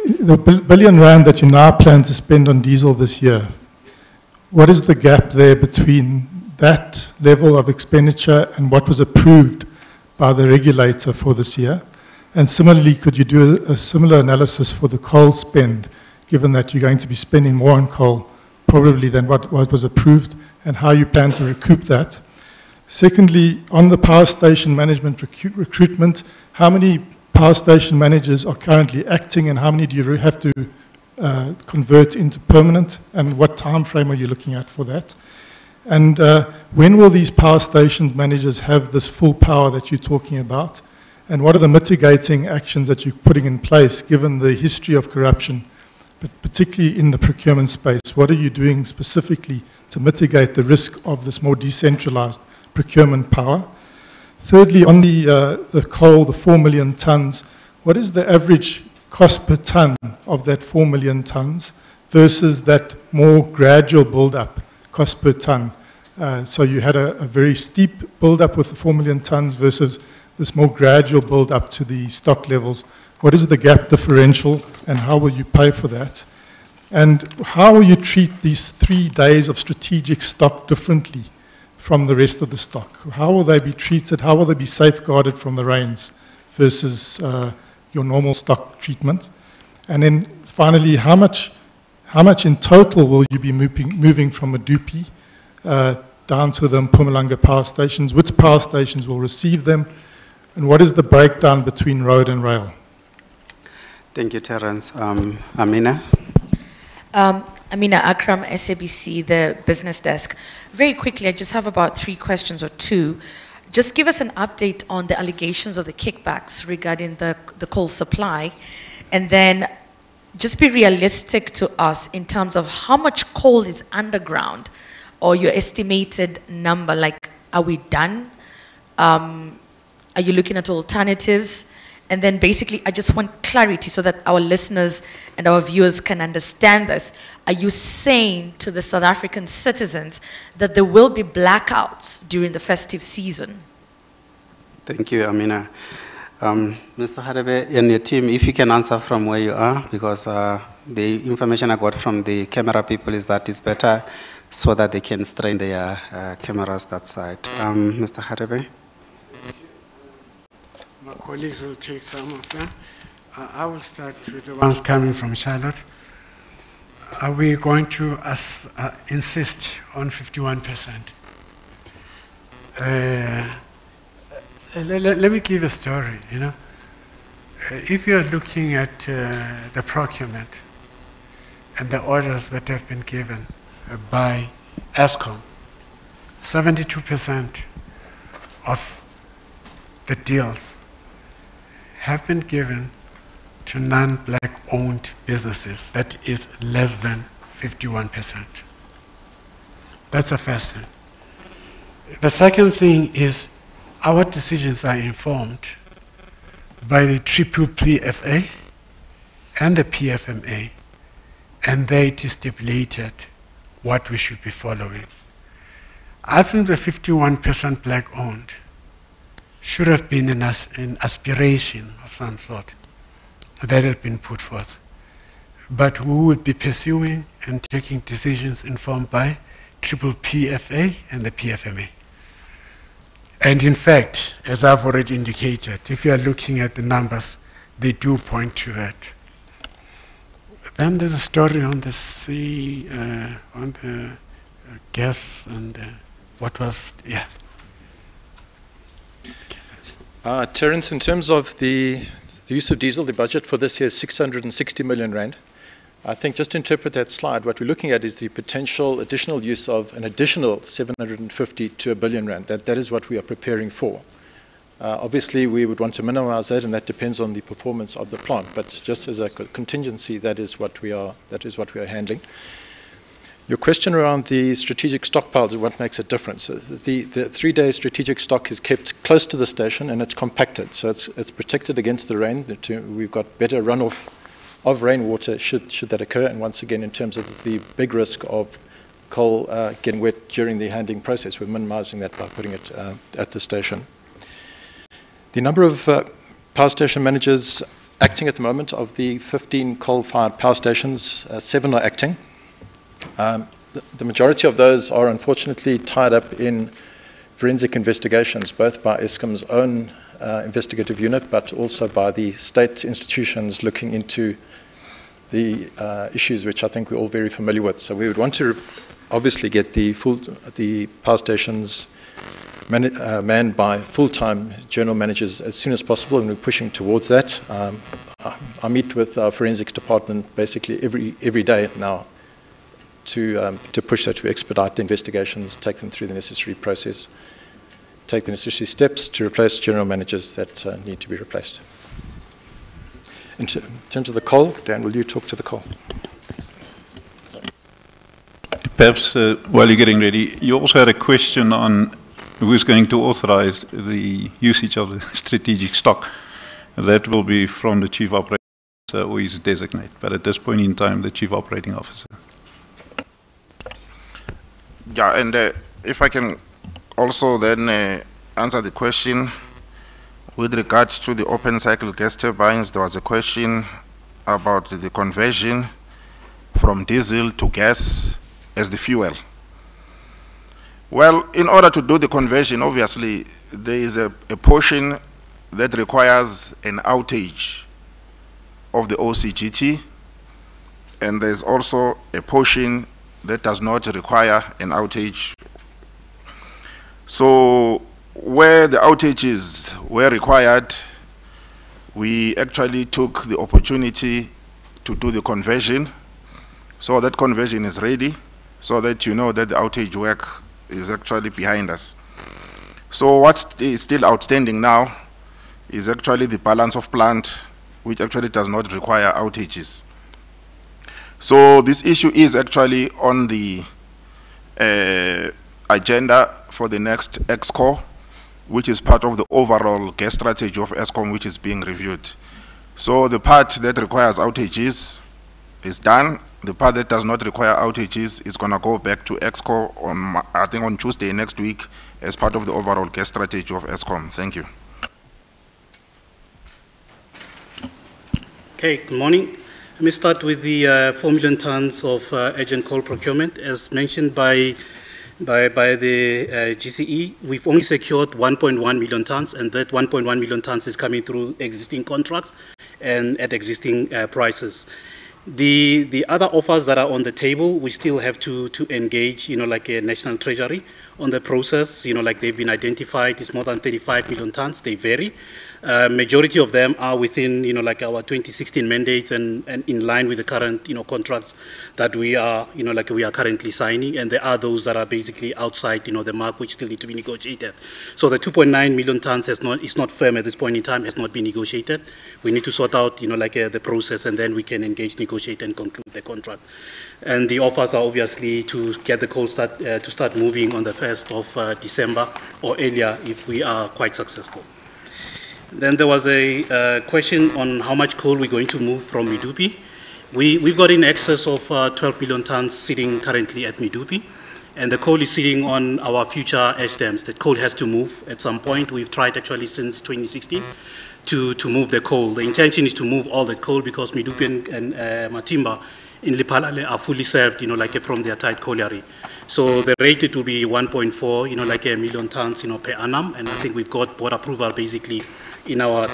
the R1 billion that you now plan to spend on diesel this year. What is the gap there between that level of expenditure and what was approved by the regulator for this year? And similarly, could you do a similar analysis for the coal spend, given that you're going to be spending more on coal probably than what was approved, and how you plan to recoup that? Secondly, on the power station management recruitment, how many power station managers are currently acting, and how many do you have to convert into permanent, and what time frame are you looking at for that? And when will these power stations managers have this full power that you're talking about? And what are the mitigating actions that you're putting in place, given the history of corruption, but particularly in the procurement space? What are you doing specifically to mitigate the risk of this more decentralized procurement power? Thirdly, on the coal, the 4 million tons, what is the average cost per ton of that 4 million tons versus that more gradual build-up cost per ton? So you had a very steep build-up with the 4 million tons versus this more gradual build-up to the stock levels. What is the gap differential, and how will you pay for that? And how will you treat these 3 days of strategic stock differently from the rest of the stock? How will they be treated? How will they be safeguarded from the rains versus your normal stock treatment? And then finally, how much in total will you be moving from Medupi down to the Mpumalanga power stations? Which power stations will receive them? And what is the breakdown between road and rail? Thank you, Terence. Amina? Amina Akram, SABC, the business desk. Very quickly, I just have about 3 questions or 2. Just give us an update on the allegations of the kickbacks regarding the coal supply. And then just be realistic to us in terms of how much coal is underground, or your estimated number. Like, are we done? Are you looking at alternatives? And then basically, I just want clarity so that our listeners and our viewers can understand this. Are you saying to the South African citizens that there will be blackouts during the festive season? Thank you, Amina. Mr. Hadebe and your team, if you can answer from where you are, because the information I got from the camera people is that it's better so that they can strain their cameras that side. Mr. Hadebe? My colleagues will take some of them. I will start with the ones coming from Charlotte. Are we going to insist on 51%? Let me give a story, you know. If you are looking at the procurement and the orders that have been given by ESKOM, 72% of the deals have been given to non-black owned businesses. That is less than 51%. That's the first thing. The second thing is our decisions are informed by the PPPFA and the PFMA, and they stipulated what we should be following. I think the 51% black owned should have been an aspiration of some sort that had been put forth. But we would be pursuing and taking decisions informed by PPPFA and the PFMA. And in fact, as I've already indicated, if you are looking at the numbers, they do point to that. Then there's a story on the sea, on the gas and what was, yeah. Terence, in terms of the use of diesel, the budget for this year is 660 million rand. I think just to interpret that slide, what we're looking at is the potential additional use of an additional 750 to 1 billion rand. That is what we are preparing for. Obviously, we would want to minimize that, and that depends on the performance of the plant. But just as a contingency, that is what we are handling. Your question around the strategic stockpiles and what makes a difference. The 3-day strategic stock is kept close to the station and it's compacted. So it's protected against the rain. We've got better runoff of rainwater should that occur. And once again, in terms of the big risk of coal getting wet during the handling process, we're minimizing that by putting it at the station. The number of power station managers acting at the moment, of the 15 coal-fired power stations, 7 are acting. The majority of those are unfortunately tied up in forensic investigations, both by ESKOM's own investigative unit, but also by the state institutions looking into the issues which I think we're all very familiar with. So we would want to obviously get the power stations manned by full-time general managers as soon as possible, and we're pushing towards that. I meet with our forensics department basically every day now to push that, to expedite the investigations, take them through the necessary process, take the necessary steps to replace general managers that need to be replaced. In terms of the coal, Dan, will you talk to the coal? Perhaps while you're getting ready, you also had a question on who's going to authorize the usage of the strategic stock. That will be from the Chief Operating Officer or his designate, but at this point in time, the Chief Operating Officer. Yeah, and if I can also then answer the question with regards to the open cycle gas turbines, there was a question about the conversion from diesel to gas as the fuel. Well, in order to do the conversion, obviously, there is a portion that requires an outage of the OCGT, and there's also a portion that does not require an outage. So where the outages were required, we actually took the opportunity to do the conversion. So that conversion is ready, so that you know that the outage work is actually behind us. So what is still outstanding now is actually the balance of plant, which actually does not require outages. So this issue is actually on the agenda for the next ESCO, which is part of the overall gas strategy of ESKOM, which is being reviewed. So the part that requires outages is done. The part that does not require outages is going to go back to ESCO on, I think, on Tuesday next week as part of the overall gas strategy of ESKOM. Thank you. Okay, good morning. Let me start with the 4 million tons of urgent coal procurement. As mentioned by the GCE, we've only secured 1.1 million tons, and that 1.1 million tons is coming through existing contracts and at existing prices. The other offers that are on the table, we still have to engage, like a National Treasury on the process, like they've been identified, it's more than 35 million tons, they vary. Majority of them are within, like our 2016 mandates and in line with the current, contracts that we are, like we are currently signing, and there are those that are basically outside, the mark, which still need to be negotiated. So the 2.9 million tons is not firm at this point in time, has not been negotiated. We need to sort out, like the process, and then we can engage, negotiate, and conclude the contract. And the offers are obviously to get the coal to start moving on the 1st of December or earlier if we are quite successful. Then there was a question on how much coal we're going to move from Medupi. We've got in excess of 12 million tons sitting currently at Medupi, and the coal is sitting on our future ash dams. That coal has to move at some point. We've tried actually since 2016 to move the coal. The intention is to move all the coal because Medupi and Matimba in Lipalale are fully served, like from their tight colliery. So the rate, it will be 1.4, like a million tons, per annum, and I think we've got board approval basically in our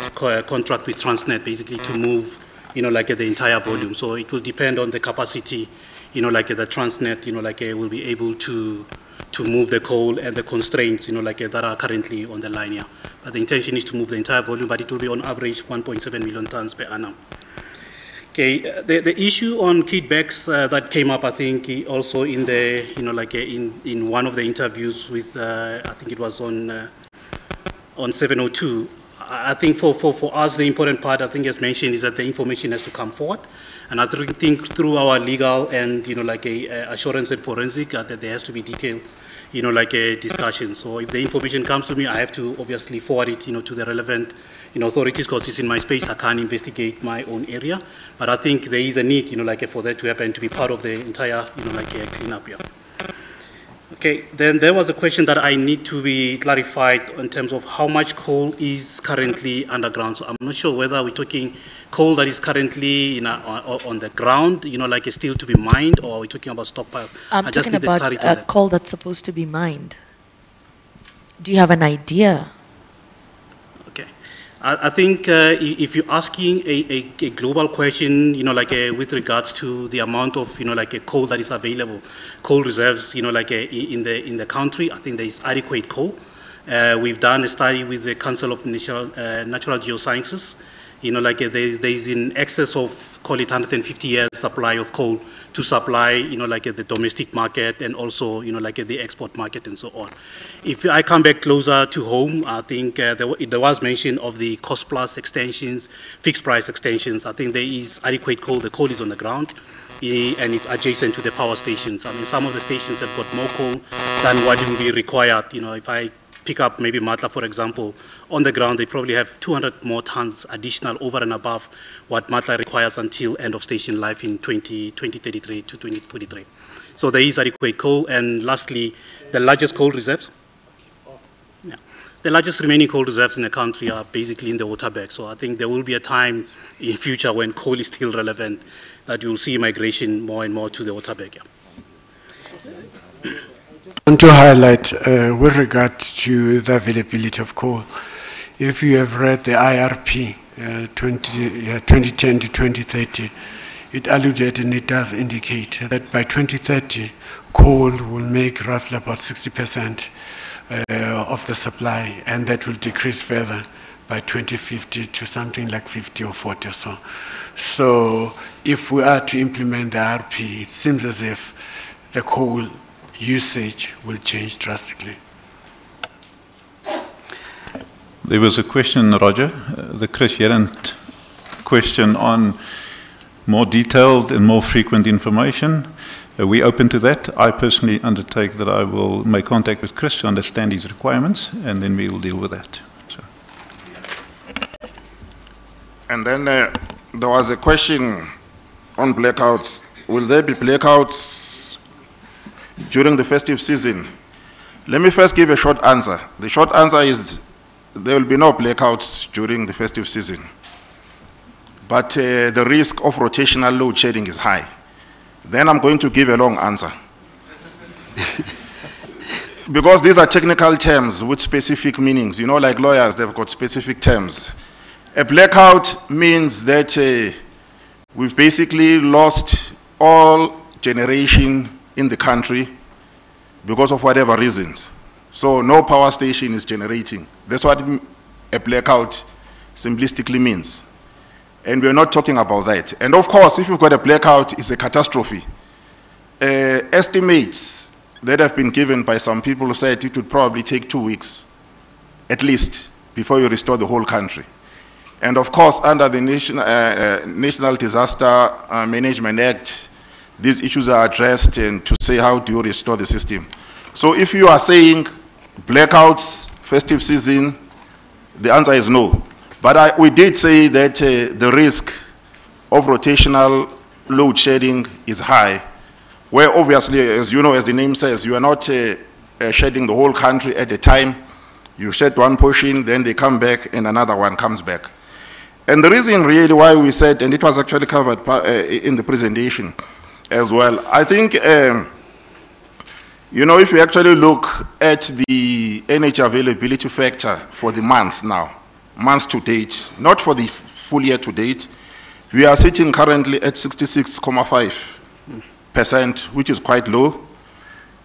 contract with Transnet basically to move, like the entire volume. So it will depend on the capacity, like the Transnet, will be able to move the coal and the constraints, that are currently on the line here. But the intention is to move the entire volume, but it will be on average 1.7 million tons per annum. Okay, the issue on kickbacks that came up, I think, also in the, in one of the interviews with, I think it was on 702. I think for us, the important part, I think, as mentioned, is that the information has to come forward. And I think through our legal and, assurance and forensic, that there has to be detailed, a discussion. So if the information comes to me, I have to obviously forward it, to the relevant, authorities, because it's in my space. I can't investigate my own area. But I think there is a need, for that to happen, to be part of the entire, cleanup here. Okay, then there was a question that I need to be clarified in terms of how much coal is currently underground. So I'm not sure whether we're talking coal that is currently on the ground, still to be mined, or we're talking about stockpile. I'm talking about coal that's supposed to be mined. Do you have an idea? Okay. I think if you're asking a global question, with regards to the amount of, coal that is available, coal reserves, in the country, I think there is adequate coal. We've done a study with the Council of Natural Geosciences, there's in excess of, call it 150 years supply of coal to supply, the domestic market and also, the export market and so on. If I come back closer to home, I think there was mention of the cost plus extensions, fixed price extensions. I think there is adequate coal. The coal is on the ground and it's adjacent to the power stations. I mean, some of the stations have got more coal than what will be required. If I pick up maybe Matla, for example, on the ground, they probably have 200 more tons additional over and above what Matla requires until end of station life in 2033 to 2023. So there is adequate coal. And lastly, the largest coal reserves. Yeah. The largest remaining coal reserves in the country are basically in the Waterberg. So I think there will be a time in future when coal is still relevant that you will see migration more and more to the Waterberg. Yeah. I want to highlight with regard to the availability of coal. If you have read the IRP 2010 to 2030, it alluded and it does indicate that by 2030, coal will make roughly about 60% of the supply, and that will decrease further by 2050 to something like 50 or 40 or so. So if we are to implement the IRP, it seems as if the coal usage will change drastically. There was a question, Roger, the Chris Yerant question on more detailed and more frequent information. We're open to that. I personally undertake that I will make contact with Chris to understand his requirements, and then we will deal with that. So. And then there was a question on blackouts. Will there be blackouts during the festive season? Let me first give a short answer. The short answer is there will be no blackouts during the festive season. But the risk of rotational load shedding is high. Then I'm going to give a long answer. Because these are technical terms with specific meanings. You know, like lawyers, they've got specific terms. A blackout means that we've basically lost all generation in the country because of whatever reasons. So no power station is generating. That's what a blackout simplistically means. And we're not talking about that. And of course, if you've got a blackout, it's a catastrophe. Estimates that have been given by some people said it would probably take 2 weeks, at least, before you restore the whole country. And of course, under the National Disaster Management Act, these issues are addressed and to say how do you restore the system. So if you are saying blackouts, festive season, the answer is no. But we did say that the risk of rotational load shedding is high, where obviously, as you know, as the name says, you are not shedding the whole country at a time. You shed one portion, then they come back, and another one comes back. And the reason really why we said, and it was actually covered in the presentation as well, I think, you know, if you actually look at the energy availability factor for the month now, month to date, not for the full year to date, we are sitting currently at 66.5%, which is quite low.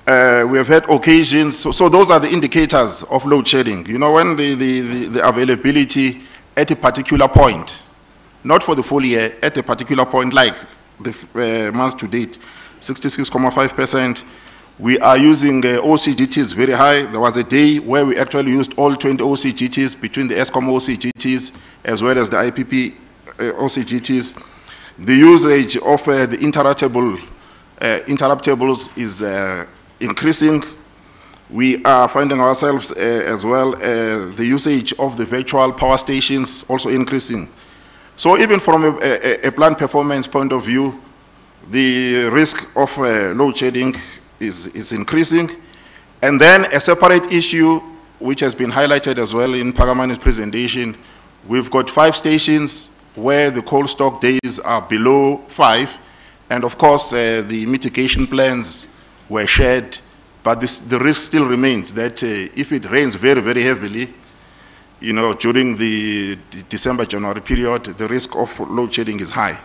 We have had occasions, so those are the indicators of load shedding. You know, when the availability at a particular point, not for the full year, at a particular point, like the month to date, 66.5%, we are using OCGTs very high. There was a day where we actually used all 20 OCGTs between the ESKOM OCGTs as well as the IPP OCGTs. The usage of the interruptibles is increasing. We are finding ourselves as well, the usage of the virtual power stations also increasing. So even from a plant performance point of view, the risk of load shedding is increasing. And then a separate issue, which has been highlighted as well in Pagamani's presentation, we've got 5 stations where the coal stock days are below 5. And of course, the mitigation plans were shared, but the risk still remains that if it rains very, very heavily, you know, during the December-January period, the risk of load shedding is high.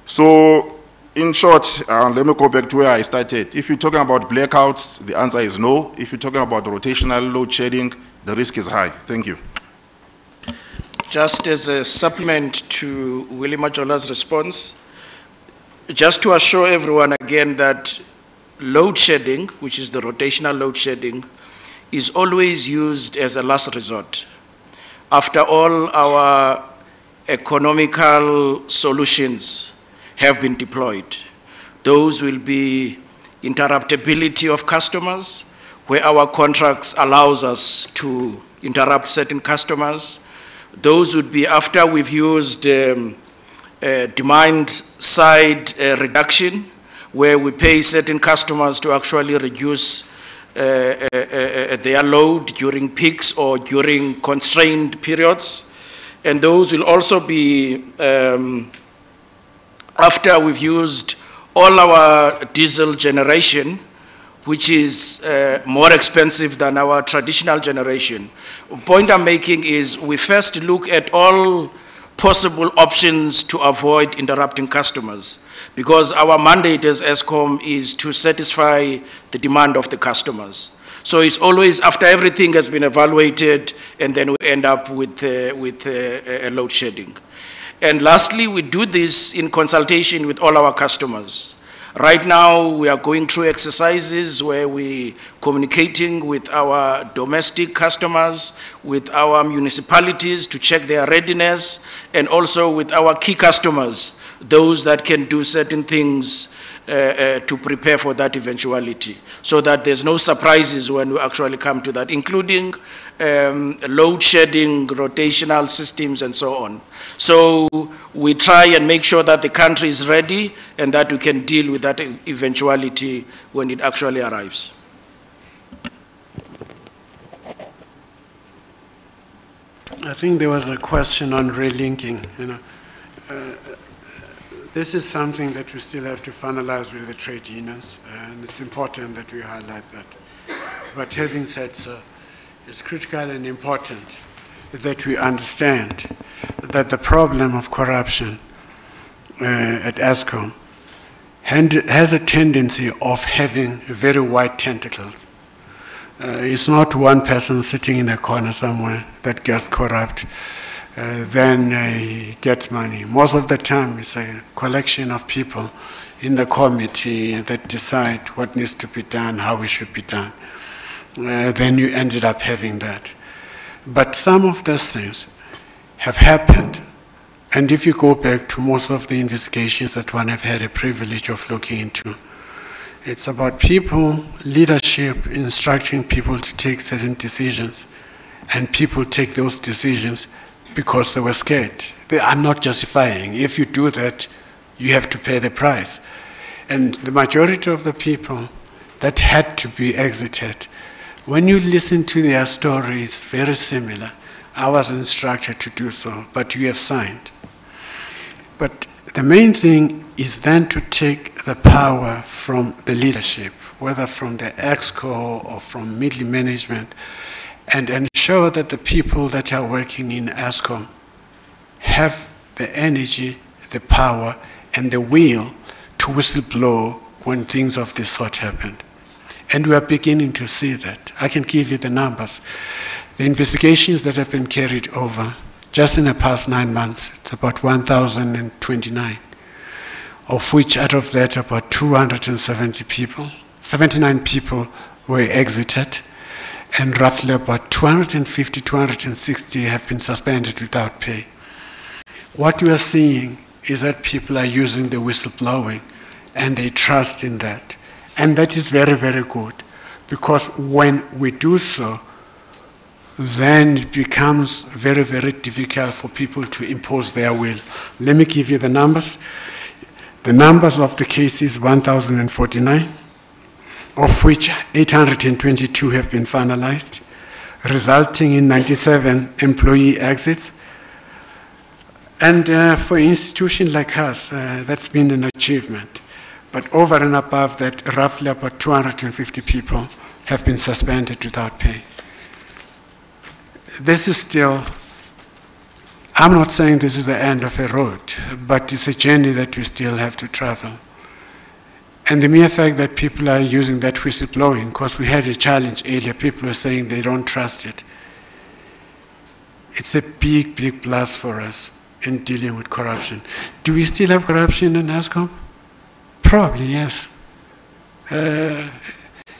So, in short, let me go back to where I started. If you're talking about blackouts, the answer is no. If you're talking about rotational load shedding, the risk is high. Thank you. just as a supplement to Willie Majola's response, just to assure everyone again that load shedding, which is the rotational load shedding, is always used as a last resort. After all our economical solutions have been deployed, those will be interruptibility of customers, where our contracts allows us to interrupt certain customers. Those would be after we've used demand side reduction, where we pay certain customers to actually reduce their load during peaks or during constrained periods. And those will also be after we've used all our diesel generation, which is more expensive than our traditional generation. The point I'm making is we first look at all possible options to avoid interrupting customers, because our mandate as ESKOM is to satisfy the demand of the customers. So it's always after everything has been evaluated, and then we end up with a load shedding. And lastly, we do this in consultation with all our customers. Right now, we are going through exercises where we're communicating with our domestic customers, with our municipalities to check their readiness, and also with our key customers, those that can do certain things to prepare for that eventuality, so that there's no surprises when we actually come to that, including load shedding, rotational systems, and so on. So we try and make sure that the country is ready and that we can deal with that eventuality when it actually arrives. I think there was a question on relinking. This is something that we still have to finalize with the trade unions, and it's important that we highlight that. But having said so, it's critical and important that we understand that the problem of corruption at ESKOM has a tendency of having very wide tentacles. It's not one person sitting in a corner somewhere that gets corrupt, then gets money. Most of the time, it's a collection of people in the committee that decide what needs to be done, how it should be done. Then you ended up having that. But some of those things have happened, and if you go back to most of the investigations that one have had a privilege of looking into, it's about people, leadership, instructing people to take certain decisions, and people take those decisions because they were scared. I'm not justifying. If you do that, you have to pay the price. And the majority of the people that had to be exited, when you listen to their story, it's very similar. I was instructed to do so, but you have signed. But the main thing is then to take the power from the leadership, whether from the EXCO or from middle management, and ensure that the people that are working in ESKOM have the energy, the power, and the will to whistleblow when things of this sort happened. And we are beginning to see that. I can give you the numbers. The investigations that have been carried over, just in the past 9 months, it's about 1,029, of which out of that about 270 people, 79 people were exited, and roughly about 250, 260 have been suspended without pay. What we are seeing is that people are using the whistleblowing, and they trust in that. And that is very, very good, because when we do so, then it becomes very, very difficult for people to impose their will. Let me give you the numbers. The numbers of the cases, 1,049, of which 822 have been finalized, resulting in 97 employee exits. And for an institution like us, that's been an achievement. But over and above that, roughly about 250 people have been suspended without pay. This is still, I'm not saying this is the end of a road, but it's a journey that we still have to travel. And the mere fact that people are using that whistleblowing, because we had a challenge earlier, people were saying they don't trust it. It's a big, big plus for us in dealing with corruption. Do we still have corruption in ESKOM? Probably, yes.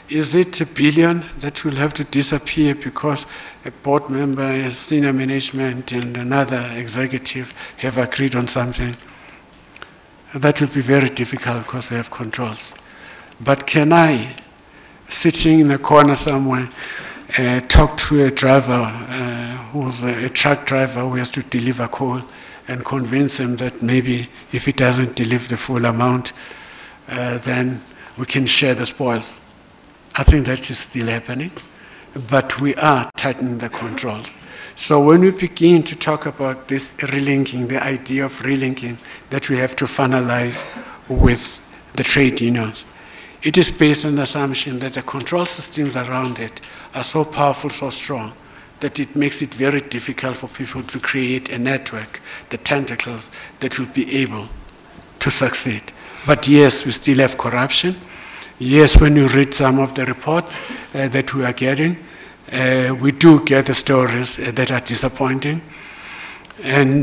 Is it $1 billion that will have to disappear because a board member, a senior management, and another executive have agreed on something? That will be very difficult because we have controls. But can I, sitting in a corner somewhere, talk to a driver who's a truck driver who has to deliver coal and convince him that maybe if he doesn't deliver the full amount, then we can share the spoils? I think that is still happening, but we are tightening the controls. So when we begin to talk about this relinking, the idea of relinking that we have to finalize with the trade unions, it is based on the assumption that the control systems around it are so powerful, so strong, that it makes it very difficult for people to create a network, the tentacles that will be able to succeed. But yes, we still have corruption. Yes, when you read some of the reports that we are getting, we do get the stories that are disappointing. And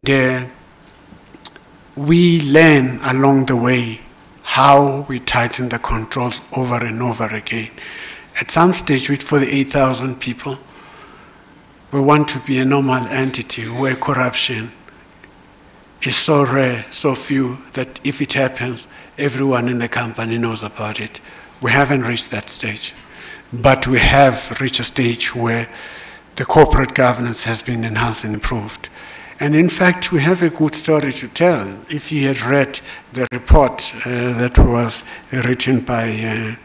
we learn along the way how we tighten the controls over and over again. At some stage, for the 8,000 people, we want to be a normal entity where corruption is so rare, so few, that if it happens, everyone in the company knows about it. We haven't reached that stage, but we have reached a stage where the corporate governance has been enhanced and improved. And in fact, we have a good story to tell. If you had read the report that was written by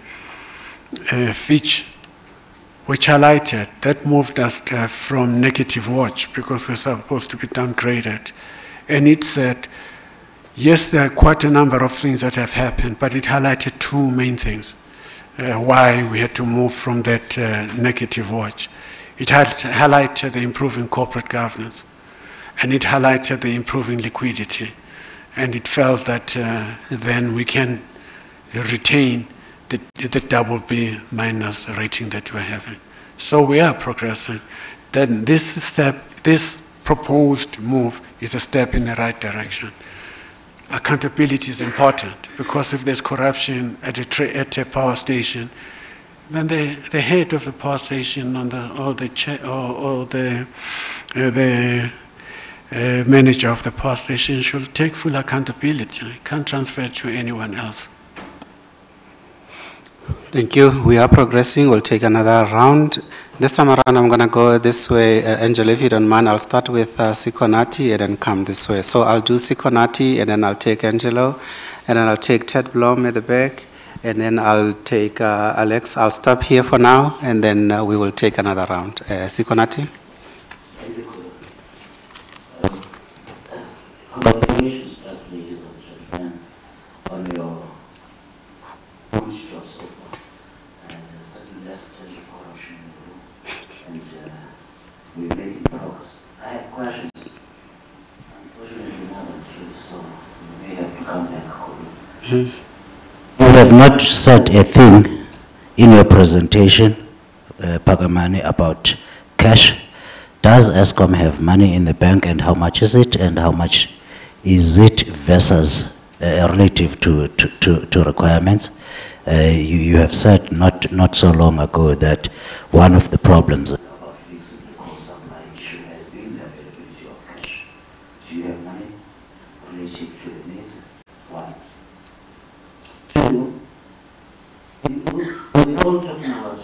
Fitch, which highlighted, that moved us from negative watch because we're supposed to be downgraded. And it said, yes, there are quite a number of things that have happened, but it highlighted two main things why we had to move from that negative watch. It had highlighted the improving corporate governance, and it highlighted the improving liquidity. And it felt that then we can retain the BB- rating that we're having. So we are progressing. Then this proposed move is a step in the right direction. Accountability is important because if there's corruption at a power station, then the head of the power station or the manager of the power station should take full accountability. Can't transfer it to anyone else. Thank you. We are progressing. We'll take another round. This time around, I'm going to go this way. Angela, if you don't mind, I'll start with Sikonati and then come this way. So I'll do Sikonati, and then I'll take Angelo, and then I'll take Ted Blom at the back, and then I'll take Alex. I'll stop here for now, and then we will take another round. Sikonati. Congratulations, first ladies and gentlemen, on your good job so far. And there's certainly less corruption in the room, and we're making progress. I have questions. Unfortunately, more than two, so we may have to come back. You have not said a thing in your presentation, Pagamani, about cash. Does ESKOM have money in the bank, and how much is it, and how much is it versus relative to requirements? You have said not so long ago that one of the problems about fixing the coal supply issue has been the availability of cash. Do you have money related to the needs? One. Two, we're all talking about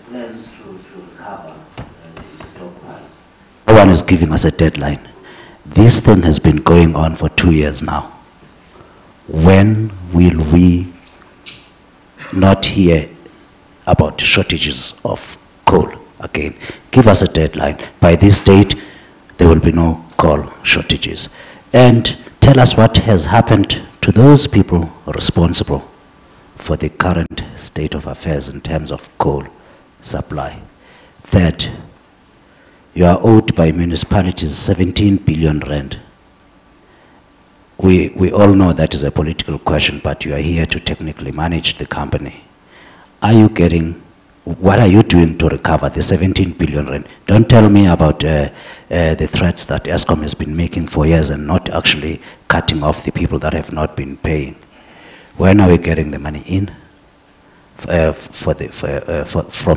plans to recover the stock price. No one is giving us a deadline. This thing has been going on for 2 years now. When will we not hear about shortages of coal again? Give us a deadline. By this date, there will be no coal shortages. And tell us what has happened to those people responsible for the current state of affairs in terms of coal supply. Third, you are owed by municipalities 17 billion rand. We all know that is a political question, but you are here to technically manage the company. Are you getting what are you doing to recover the 17 billion rand? Don't tell me about the threats that ESKOM has been making for years and not actually cutting off the people that have not been paying. When are we getting the money in from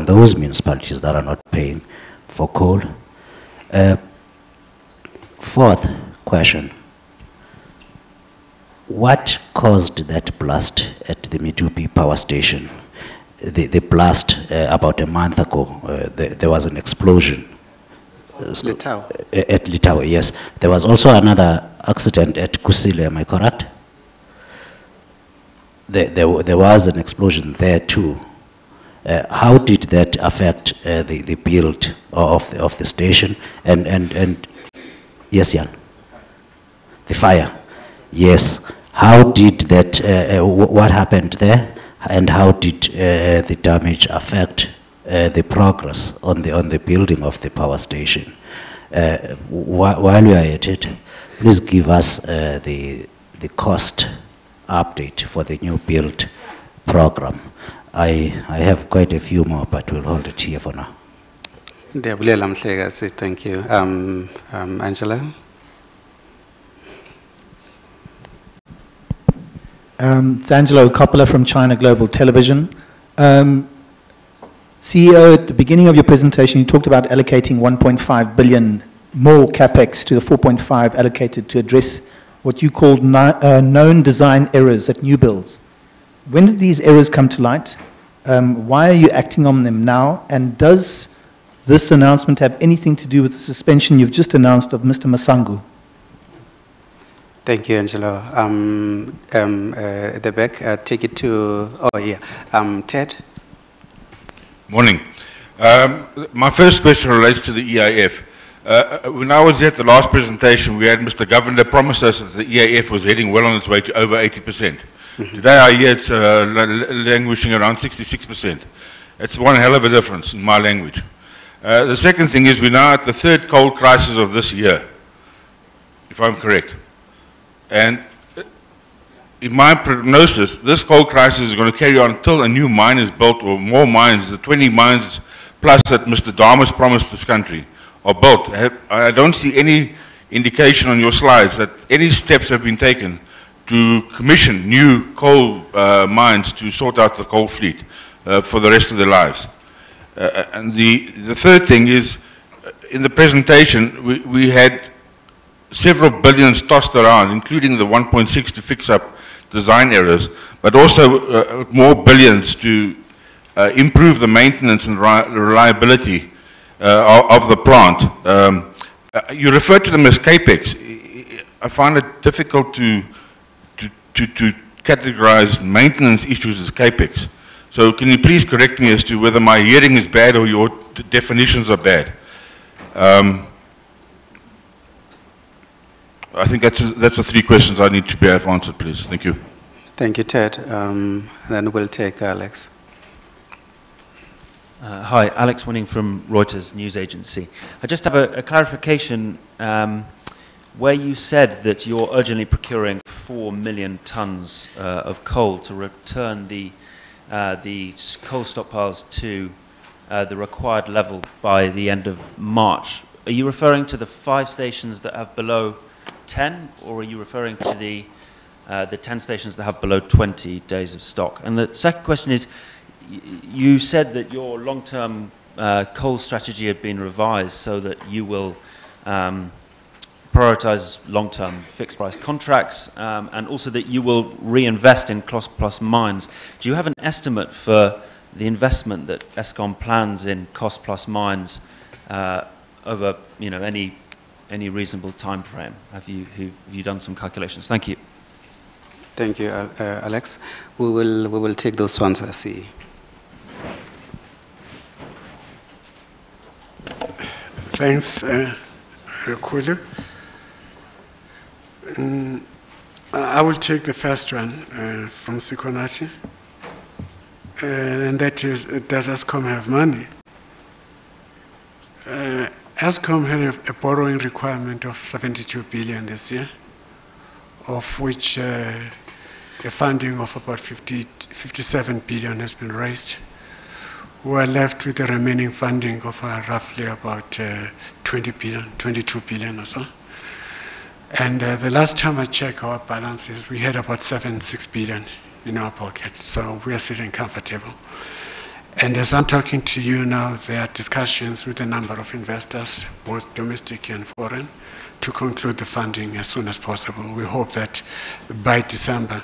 those municipalities that are not paying for coal? Fourth question. What caused that blast at the Medupi power station? The blast about a month ago, there was an explosion. Litau. At Litau, yes. There was also another accident at Kusile, am I correct? There was an explosion there too. How did that affect the build of the station? And yes, Jan? The fire. Yes. How did that, what happened there? And how did the damage affect the progress on the building of the power station? While we are at it, please give us the cost update for the new build program. I have quite a few more, but we'll hold it here for now. Thank you. Angela? It's Angelo Coppola from China Global Television. CEO, at the beginning of your presentation, you talked about allocating 1.5 billion more capex to the 4.5 allocated to address what you called known design errors at new builds. When did these errors come to light? Why are you acting on them now? And does this announcement have anything to do with the suspension you've just announced of Mr. Masangu? Thank you, Angelo. At the back, take it to, Ted? Morning. My first question relates to the EIF. When I was at the last presentation, we had Mr. Governor promised us that the EIF was heading well on its way to over 80%. Today I hear it's languishing around 66%. It's one hell of a difference in my language. The second thing is we're now at the third coal crisis of this year, if I'm correct. And in my prognosis, this coal crisis is going to carry on until a new mine is built, or more mines, the 20 mines plus that Mr. Dharma's promised this country are built. I don't see any indication on your slides that any steps have been taken to commission new coal mines to sort out the coal fleet for the rest of their lives. And the third thing is, in the presentation, we had several billions tossed around, including the 1.6 to fix up design errors, but also more billions to improve the maintenance and reliability of the plant. You refer to them as capex. I find it difficult to categorize maintenance issues as capex. So can you please correct me as to whether my hearing is bad or your definitions are bad? I think that's the three questions I need to have answered, please. Thank you. Thank you, Ted. And then we'll take Alex. Hi, Alex Winning from Reuters News Agency. I just have a clarification where you said that you're urgently procuring 4 million tons of coal to return the coal stockpiles to the required level by the end of March. Are you referring to the 5 stations that have below 10, or are you referring to the 10 stations that have below 20 days of stock? And the second question is, you said that your long-term coal strategy had been revised so that you will prioritize long-term fixed-price contracts, and also that you will reinvest in cost-plus mines. Do you have an estimate for the investment that ESKOM plans in cost-plus mines over, any reasonable time frame? Have you done some calculations? Thank you. Thank you, Alex. We will take those ones, I see. Thanks, Kulu. I will take the first one from Sikonati, and that is, does ESKOM have money? ESKOM had a borrowing requirement of 72 billion this year, of which a funding of about 57 billion has been raised. we are left with the remaining funding of roughly about 20 billion, 22 billion or so. And the last time I checked our balances, we had about 6 billion in our pocket. So we are sitting comfortable. And as I'm talking to you now, there are discussions with a number of investors, both domestic and foreign, to conclude the funding as soon as possible. We hope that by December,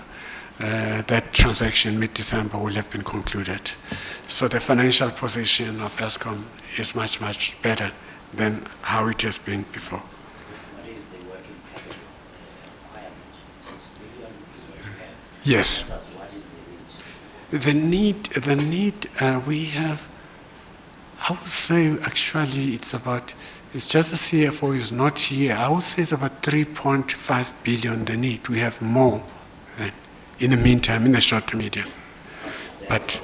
that transaction, mid-December, will have been concluded. So the financial position of ESKOM is much, much better than how it has been before. What is the working capital requirement? 6 billion Yes. What is the need? The need we have, I would say actually it's just the CFO is not here. I would say it's about 3.5 billion the need. We have more than in the meantime, in the short to medium. But,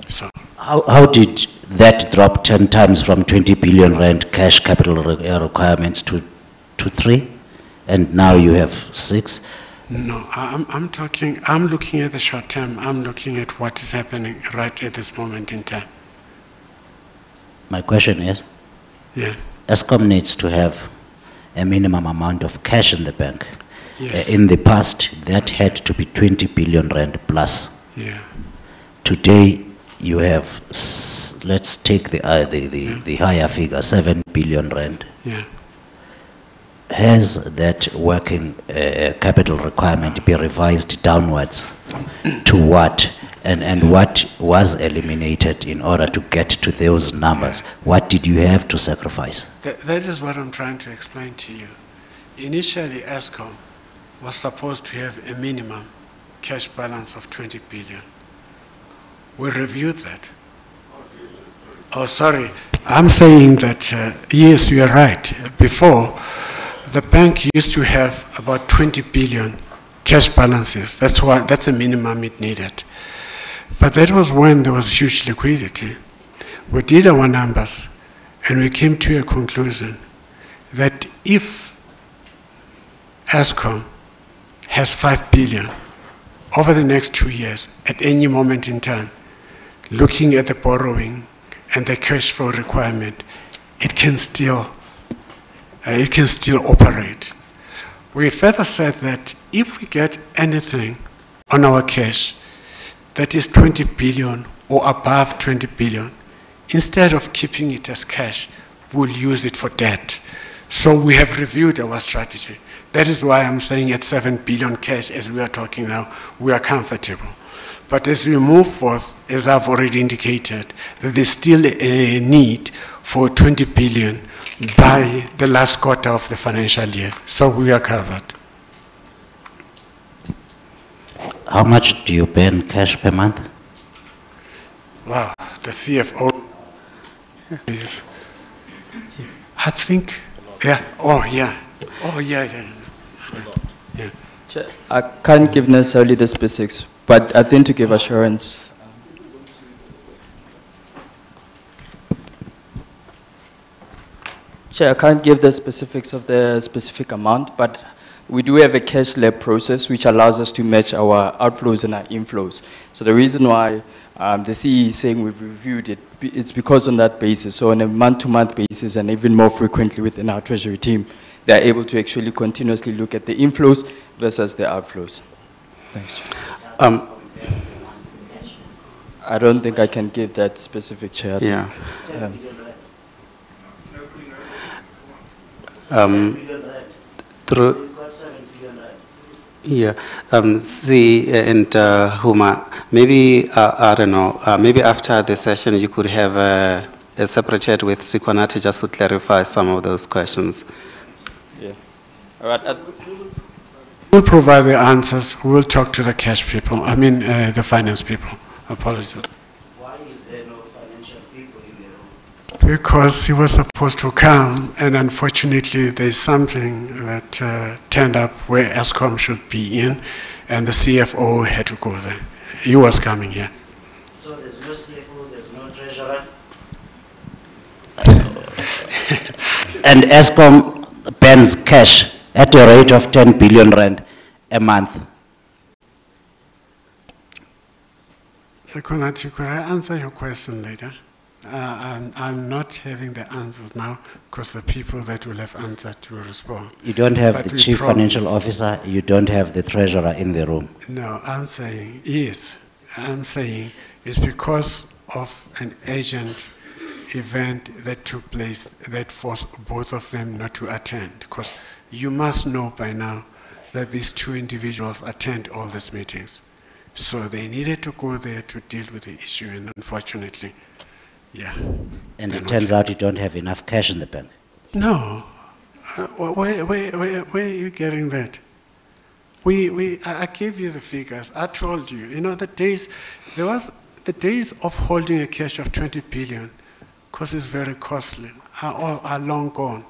so. How did that drop 10 times from 20 billion rand cash capital requirements to 3? And now you have 6? No, I'm looking at the short term. I'm looking at what is happening right at this moment in time. My question is, yeah. ESKOM needs to have a minimum amount of cash in the bank. Yes. In the past, that had to be 20 billion rand plus. Yeah. Today, you have, let's take the higher figure, 7 billion rand. Yeah. Has that working capital requirement be revised downwards to what? And what was eliminated in order to get to those numbers? What did you have to sacrifice? That is what I'm trying to explain to you. Initially, ESKOM was supposed to have a minimum cash balance of 20 billion. We reviewed that. Oh, sorry. I'm saying that, yes, you are right. Before, the bank used to have about 20 billion cash balances. That's a minimum it needed. But that was when there was huge liquidity. We did our numbers, and we came to a conclusion that if ESKOM has 5 billion over the next 2 years at any moment in time, looking at the borrowing and the cash flow requirement, it can still operate. We further said that if we get anything on our cash that is 20 billion or above 20 billion, instead of keeping it as cash, we'll use it for debt. So we have reviewed our strategy. That is why I'm saying at 7 billion cash, as we are talking now, we are comfortable. But as we move forth, as I've already indicated, that there's still a need for 20 billion by the last quarter of the financial year. So we are covered. How much do you pay in cash per month? Wow, the CFO is, I think, yeah, oh yeah, yeah. I can't give necessarily the specifics, but I think to give assurance. Chair, I can't give the specifics of the specific amount, but we do have a cash lab process which allows us to match our outflows and our inflows. So the reason why the CE is saying we've reviewed it, it's because on that basis, so on a month-to-month basis and even more frequently within our treasury team, they're able to actually continuously look at the inflows versus the outflows. Thanks. I don't think I can give that specific, Chair. Yeah. Through, yeah, see, and Huma, maybe, I don't know, maybe after the session you could have a separate chat with Sikwanati just to clarify some of those questions. Yeah. All right. We'll provide the answers. We'll talk to the cash people, the finance people. Apologies. Why is there no financial people in the room? Because he was supposed to come, and unfortunately there's something that turned up where ESKOM should be in, and the CFO had to go there. He was coming here. So there's no CFO, there's no treasurer? And ESKOM burns cash at a rate of 10 billion rand a month. So, Konati, could I answer your question later? I'm not having the answers now because the people that will have answered will respond. You don't have But the we chief promise. financial officer, you don't have the treasurer in the room. No, I'm saying, yes, I'm saying it's because of an agent event that took place that forced both of them not to attend. Because you must know by now that these two individuals attend all these meetings. So they needed to go there to deal with the issue, and unfortunately, yeah. And it turns out you don't have enough cash in the bank. No. Where are you getting that? I gave you the figures. I told you, the days of holding a cash of 20 billion, because it's very costly, are long gone.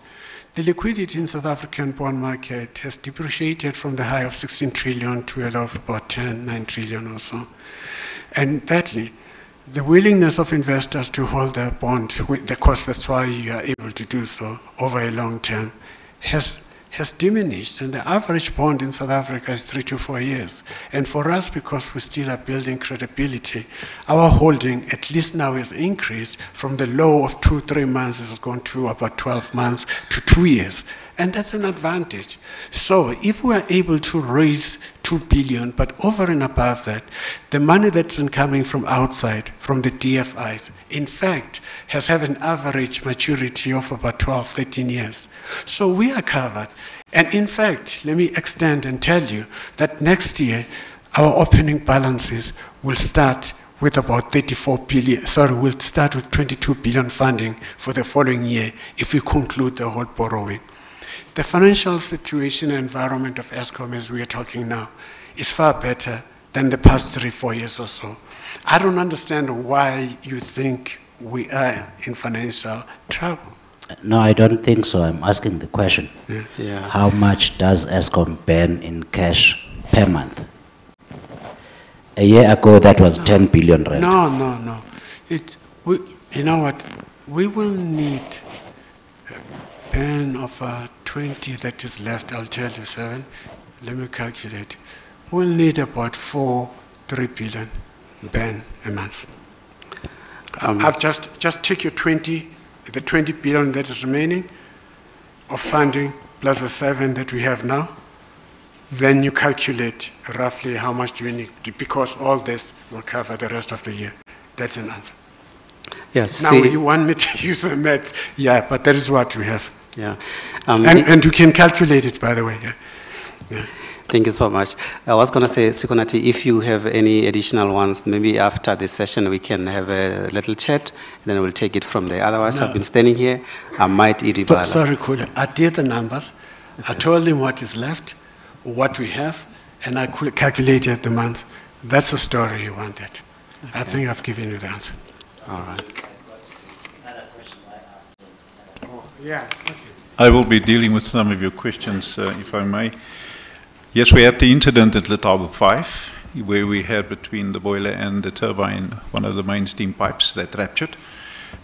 The liquidity in South African bond market has depreciated from the high of 16 trillion to a low of about 9 trillion or so. And thirdly, the willingness of investors to hold their bond, the cost that's why you are able to do so over a long term, has diminished, and the average bond in South Africa is 3 to 4 years. And for us, because we still are building credibility, our holding, at least now, has increased from the low of 2-3 months, has gone to about 12 months to 2 years. And that's an advantage. So if we are able to raise 2 billion, but over and above that, the money that's been coming from outside, from the DFIs, in fact, has had an average maturity of about 12-13 years. So we are covered. And in fact, let me extend and tell you that next year, our opening balances will start with about 34 billion, we'll start with 22 billion funding for the following year if we conclude the whole borrowing. The financial situation and environment of ESKOM, as we are talking now, is far better than the past 3-4 years or so. I don't understand why you think we are in financial trouble. No, I don't think so. I'm asking the question. Yeah. How much does ESKOM burn in cash per month? A year ago, that was 10 billion rand. No. You know what? We will need a burn of 20 that is left. I'll tell you, 7. Let me calculate. We'll need about 3 billion burn a month. I've just take your 20, the 20 billion that is remaining of funding plus the 7 that we have now. Then you calculate roughly how much do we need, because all this will cover the rest of the year. That's an answer. Yes. Now you want me to use the maths? Yeah, but that is what we have. Yeah. And you can calculate it, by the way. Yeah. Thank you so much. I was going to say, Sikonati, if you have any additional ones, maybe after this session we can have a little chat, and then we'll take it from there. Otherwise, I've been standing here, I might eat it. Sorry, Kula. I did the numbers. Okay. I told him what is left, what we have, and I calculated the months. That's the story he wanted. Okay. I think I've given you the answer. All right. Yeah. Okay. I will be dealing with some of your questions, if I may. Yes, we had the incident at Letabo 5, where we had between the boiler and the turbine one of the main steam pipes that ruptured.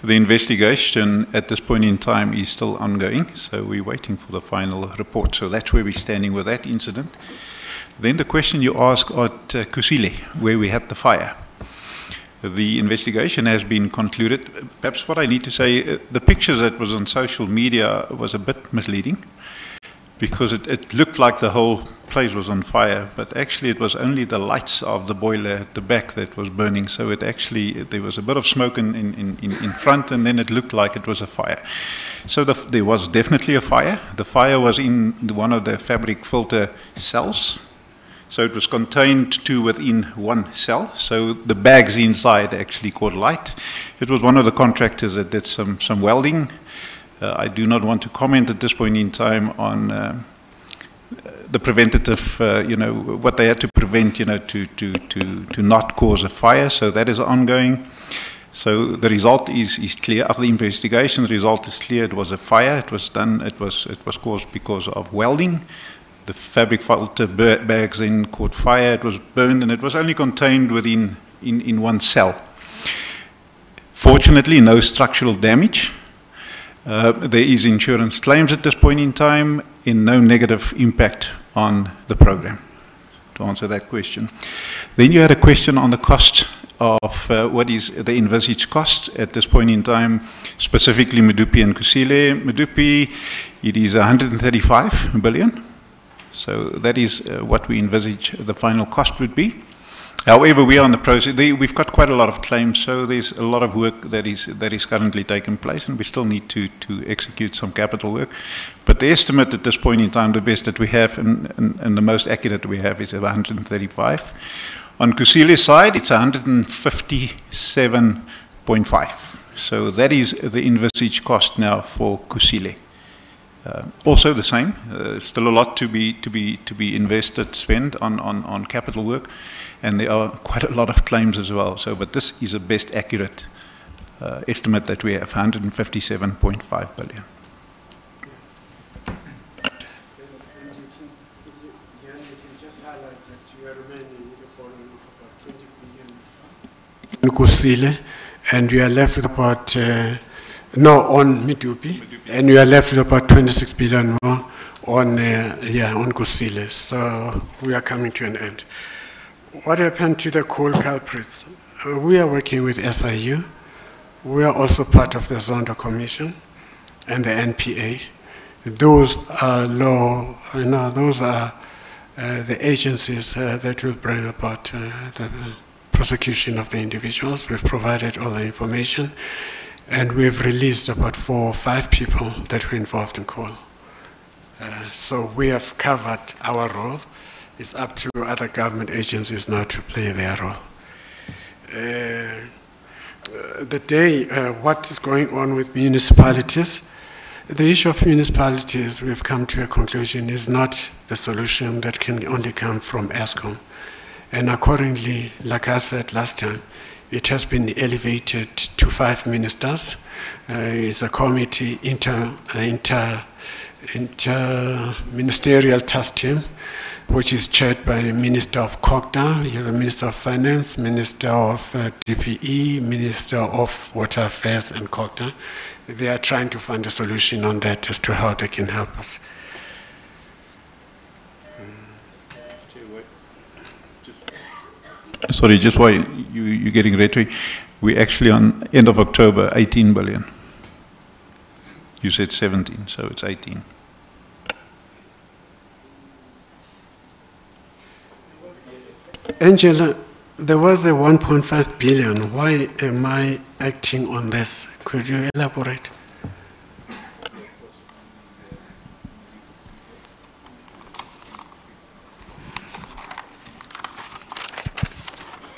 The investigation at this point in time is still ongoing, so we're waiting for the final report. So that's where we're standing with that incident. Then the question you asked at Kusile, where we had the fire. The investigation has been concluded. Perhaps what I need to say, the pictures that was on social media was a bit misleading, because it looked like the whole place was on fire, but actually it was only the lights of the boiler at the back that was burning. So there was a bit of smoke in front, and then it looked like it was a fire. So there was definitely a fire. The fire was in one of the fabric filter cells. So it was contained to within one cell. So the bags inside actually caught light. It was one of the contractors that did some welding. I do not want to comment at this point in time on the preventative, what they had to prevent, to not cause a fire. So that is ongoing. So the result is clear. After the investigation, the result is clear. It was a fire. It was done. It was caused because of welding. The fabric filter bags then caught fire. It was burned, and it was only contained within in one cell. Fortunately, no structural damage. There is insurance claims at this point in time, and no negative impact on the program, to answer that question. Then you had a question on the cost of what is the envisaged cost at this point in time, specifically Medupi and Kusile. Medupi, it is 135 billion. So that is what we envisage the final cost would be. However, we are in the process. We've got quite a lot of claims, so there's a lot of work that is currently taking place, and we still need to execute some capital work. But the estimate at this point in time, the best that we have and the most accurate we have is 135. On Kusile's side, it's 157.5. So that is the envisaged cost now for Kusile. Also the same. Still a lot to be invested, spent on capital work. And there are quite a lot of claims as well. So, but this is the best accurate estimate that we have, 157.5 billion. In Kusile, and we are left with about, on Medupi, and we are left with about 26 billion more on Kusile. So we are coming to an end. What happened to the coal culprits? We are working with SIU. We are also part of the Zondo Commission and the NPA. Those are those are the agencies that will bring about the prosecution of the individuals. We've provided all the information, and we've released about 4 or 5 people that were involved in coal. So we have covered our role. It's up to other government agencies now to play their role. What is going on with municipalities? The issue of municipalities, we've come to a conclusion, is not the solution that can only come from ESKOM. And accordingly, like I said last time, it has been elevated to 5 ministers. It's a committee, inter-ministerial task team, which is chaired by the Minister of COGTA, you have the Minister of Finance, Minister of DPE, Minister of Water Affairs and COGTA. They are trying to find a solution on that as to how they can help us. Sorry, just why you're getting rhetoric. We actually on end of October, 18 billion. You said 17, so it's 18. Angela, there was a 1.5 billion. Why am I acting on this? Could you elaborate?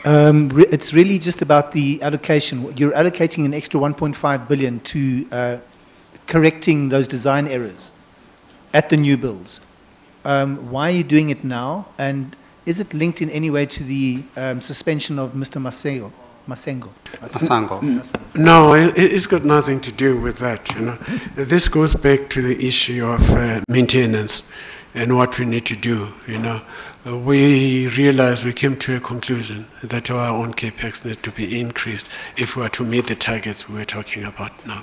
It's really just about the allocation. You're allocating an extra 1.5 billion to correcting those design errors at the new builds. Why are you doing it now? And is it linked in any way to the suspension of Mr. Masengo? No, it's got nothing to do with that. This goes back to the issue of maintenance and what we need to do. We realized, we came to a conclusion that our own capex need to be increased if we are to meet the targets we were talking about now.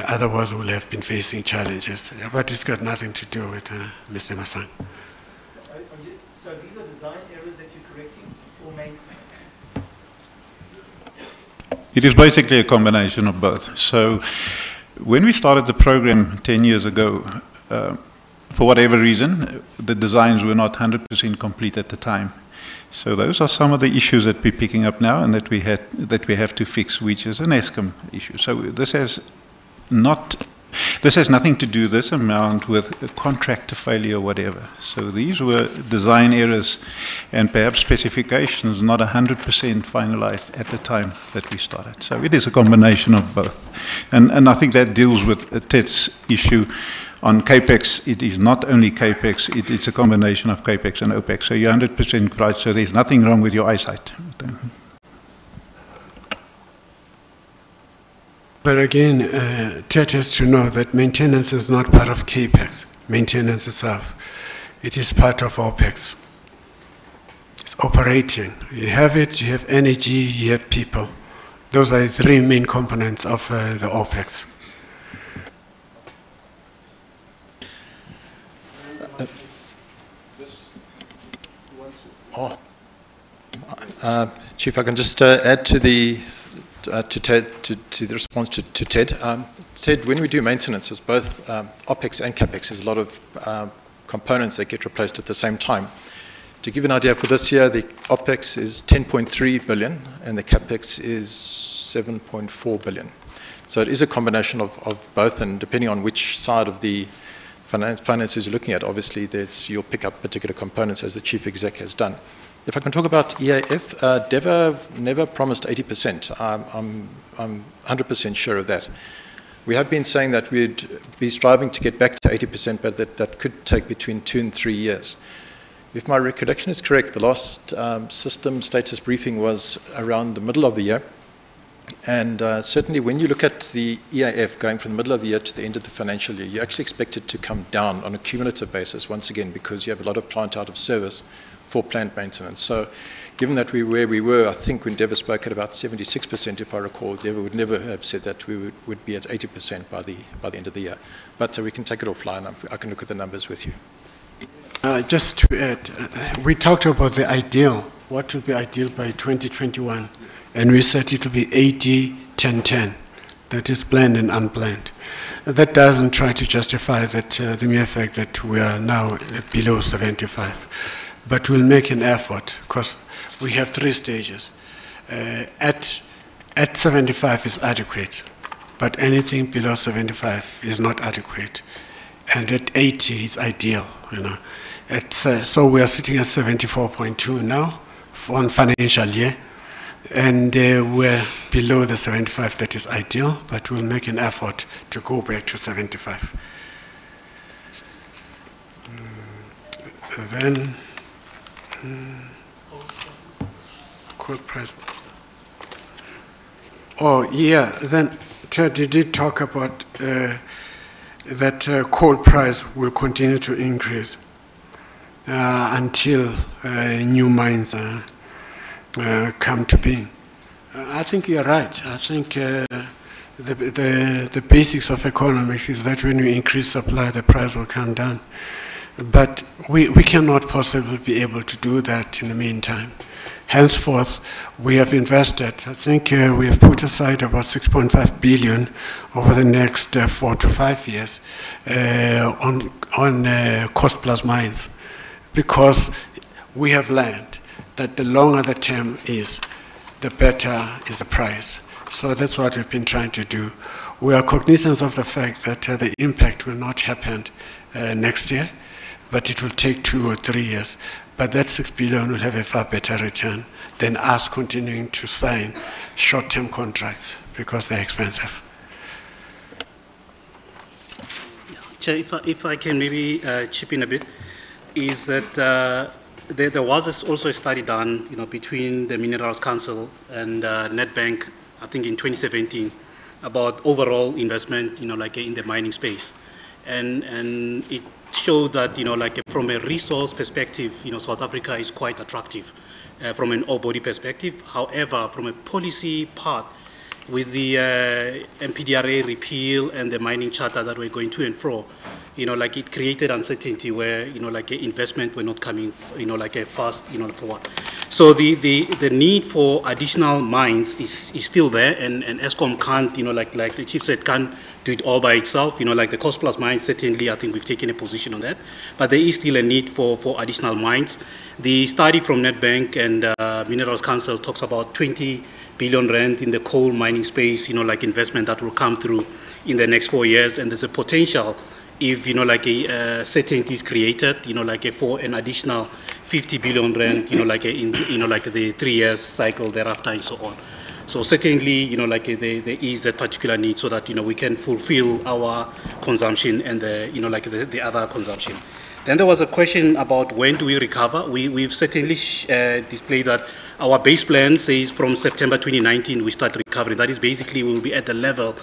Otherwise, we'll have been facing challenges. But it's got nothing to do with Mr. Masang. So these are design errors that you're correcting or maintenance? It is basically a combination of both. So when we started the program 10 years ago, for whatever reason, the designs were not 100% complete at the time. So those are some of the issues that we're picking up now and that we have to fix, which is an ESKOM issue. So this has nothing to do, this amount, with a contractor failure or whatever. So these were design errors and perhaps specifications not 100% finalized at the time that we started. So it is a combination of both. And I think that deals with Ted's issue. On CAPEX, it is not only CAPEX, it's a combination of CAPEX and OPEX. So you're 100% right, so there's nothing wrong with your eyesight. But again, Ted has to know that maintenance is not part of CAPEX, maintenance itself. It is part of OPEX. It's operating. You have it, you have energy, you have people. Those are the 3 main components of the OPEX. Chief, I can just add to the response to Ted. Ted, when we do maintenance, there's both OPEX and CAPEX. There's a lot of components that get replaced at the same time. To give you an idea, for this year, the OPEX is 10.3 billion and the CAPEX is 7.4 billion. So it is a combination of both, and depending on which side of the finances you're looking at, obviously you'll pick up particular components as the Chief Exec has done. If I can talk about EAF, DEVA never promised 80%. I'm 100% sure of that. We have been saying that we'd be striving to get back to 80%, but that could take between 2 and 3 years. If my recollection is correct, the last system status briefing was around the middle of the year. And certainly when you look at the EAF going from the middle of the year to the end of the financial year, you actually expect it to come down on a cumulative basis once again, because you have a lot of plant out of service for plant maintenance. So given that where we were, I think when DEVA spoke at about 76%, if I recall, DEVA would never have said that we would be at 80% by the end of the year. But we can take it offline. I can look at the numbers with you. Just to add, we talked about the ideal. What will be ideal by 2021? And we said it will be 80-10-10. That is planned and unplanned. That doesn't try to justify that the mere fact that we are now below 75. But we'll make an effort, because we have 3 stages. At 75 is adequate, but anything below 75 is not adequate. And at 80 is ideal, you know. So we are sitting at 74.2 now on financial year, and we're below the 75 that is ideal, but we'll make an effort to go back to 75. Then, coal price. Oh, yeah, then Ted, you did talk about that coal price will continue to increase until new mines come to being. I think you're right. I think the basics of economics is that when you increase supply, the price will come down. But we cannot possibly be able to do that in the meantime. Henceforth, we have invested, I think we have put aside about 6.5 billion over the next 4 to 5 years on cost plus mines, because we have learned that the longer the term is, the better is the price. So that's what we've been trying to do. We are cognizant of the fact that the impact will not happen next year, but it will take 2 or 3 years. But that 6 billion will have a far better return than us continuing to sign short-term contracts because they're expensive. Chair, if I can maybe chip in a bit, is that there was also a study done, between the Minerals Council and Nedbank, I think in 2017, about overall investment, like in the mining space, and it showed that, from a resource perspective, South Africa is quite attractive from an ore-body perspective. However, from a policy part, with the MPDRA repeal and the mining charter that we're going to and fro, it created uncertainty where, investment were not coming, fast, forward. So the need for additional mines is still there, and ESKOM can't, like the Chief said, can't do it all by itself. Like the cost plus mines, certainly, I think we've taken a position on that. But there is still a need for additional mines. The study from Nedbank and Minerals Council talks about 20 billion rand in the coal mining space, investment that will come through in the next 4 years. And there's a potential if, a certainty is created, for an additional 50 billion rand, the 3 years cycle thereafter and so on. So certainly, there is that particular need so that, we can fulfill our consumption and the other consumption. Then there was a question about when do we recover. We've certainly displayed that our base plan says from September 2019 we start recovering. That is basically we will be at the level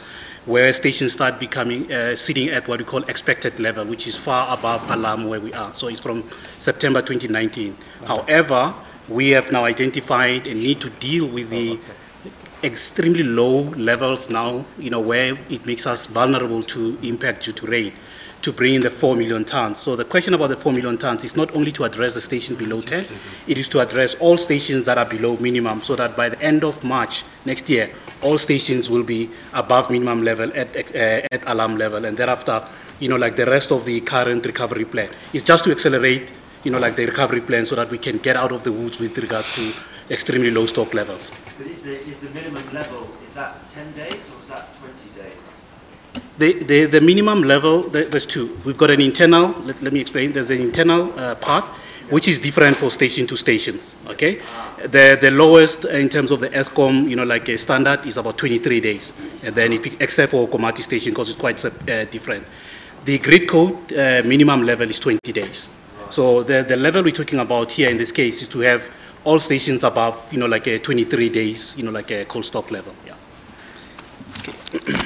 where stations start becoming, sitting at what we call expected level, which is far above alarm where we are. So it's from September 2019. However, we have now identified a need to deal with the extremely low levels now, where it makes us vulnerable to impact due to rain, to bring in the 4 million tons. So the question about the 4 million tons is not only to address the station below 10, it is to address all stations that are below minimum, so that by the end of March next year, all stations will be above minimum level at alarm level, and thereafter, like the rest of the current recovery plan. It's just to accelerate, like the recovery plan, so that we can get out of the woods with regards to extremely low stock levels. But is the minimum level, is that 10 days or is that 20 days? The minimum level, there's two. We've got an internal, let me explain, there's an internal part, which is different for station to stations, okay? The lowest in terms of the ESKOM, like a standard, is about 23 days. And then except for Komati station, because it's quite different. The grid code minimum level is 20 days. So the level we're talking about here in this case is to have all stations above, like a 23 days, like a cold stock level, yeah. Okay.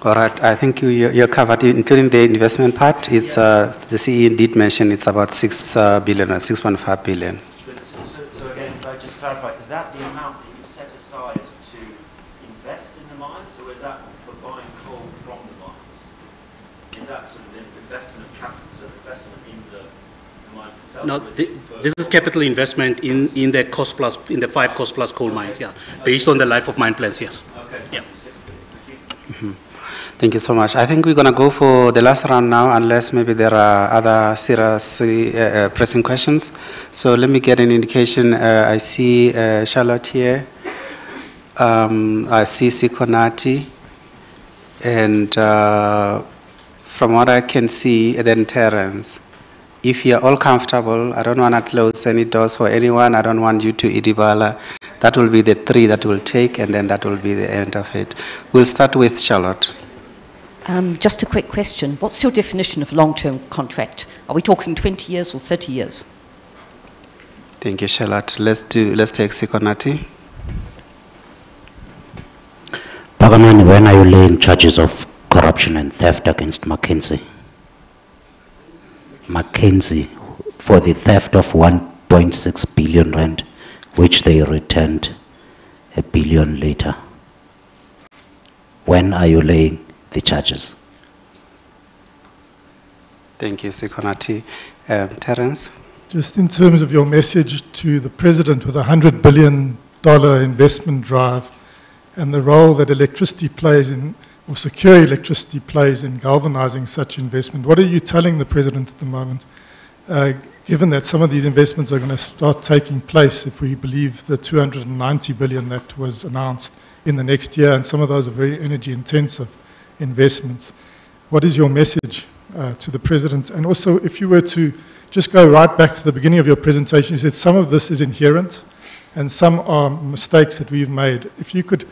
All right, I think you're covered, including the investment part. It's the CE did mention it's about 6 billion or 6.5 billion. So again, if I just clarify, is that the amount that you've set aside to invest in the mines, or is that for buying coal from the mines? Is that sort of investment of capital, so investment in the mines itself? No, this is capital investment in the cost plus, in the 5 cost plus coal mines, yeah, based on the life of mine plans, yes. Okay. Yeah. Thank you so much. I think we're going to go for the last round now, unless maybe there are other serious pressing questions. So let me get an indication. I see Charlotte here. I see Sikonati. And from what I can see, then Terence. If you're all comfortable, I don't want to close any doors for anyone. I don't want you to Idibala. That will be the 3 that we'll take, and then that will be the end of it. We'll start with Charlotte. Just a quick question. What's your definition of long-term contract? Are we talking 20 years or 30 years? Thank you, Charlotte. Let's take Sikonati. Pagamani, when are you laying charges of corruption and theft against McKinsey? McKinsey for the theft of 1.6 billion rand, which they returned 1 billion later. When are you laying the charges? Thank you, Sikonati. Terence? Just in terms of your message to the President with a $100 billion investment drive and the role that electricity plays in, or secure electricity plays in galvanizing such investment, what are you telling the President at the moment, given that some of these investments are going to start taking place if we believe the 290 billion that was announced in the next year, and some of those are very energy intensive investments. What is your message to the President? And also, if you were to just go right back to the beginning of your presentation, you said some of this is inherent and some are mistakes that we've made. If you could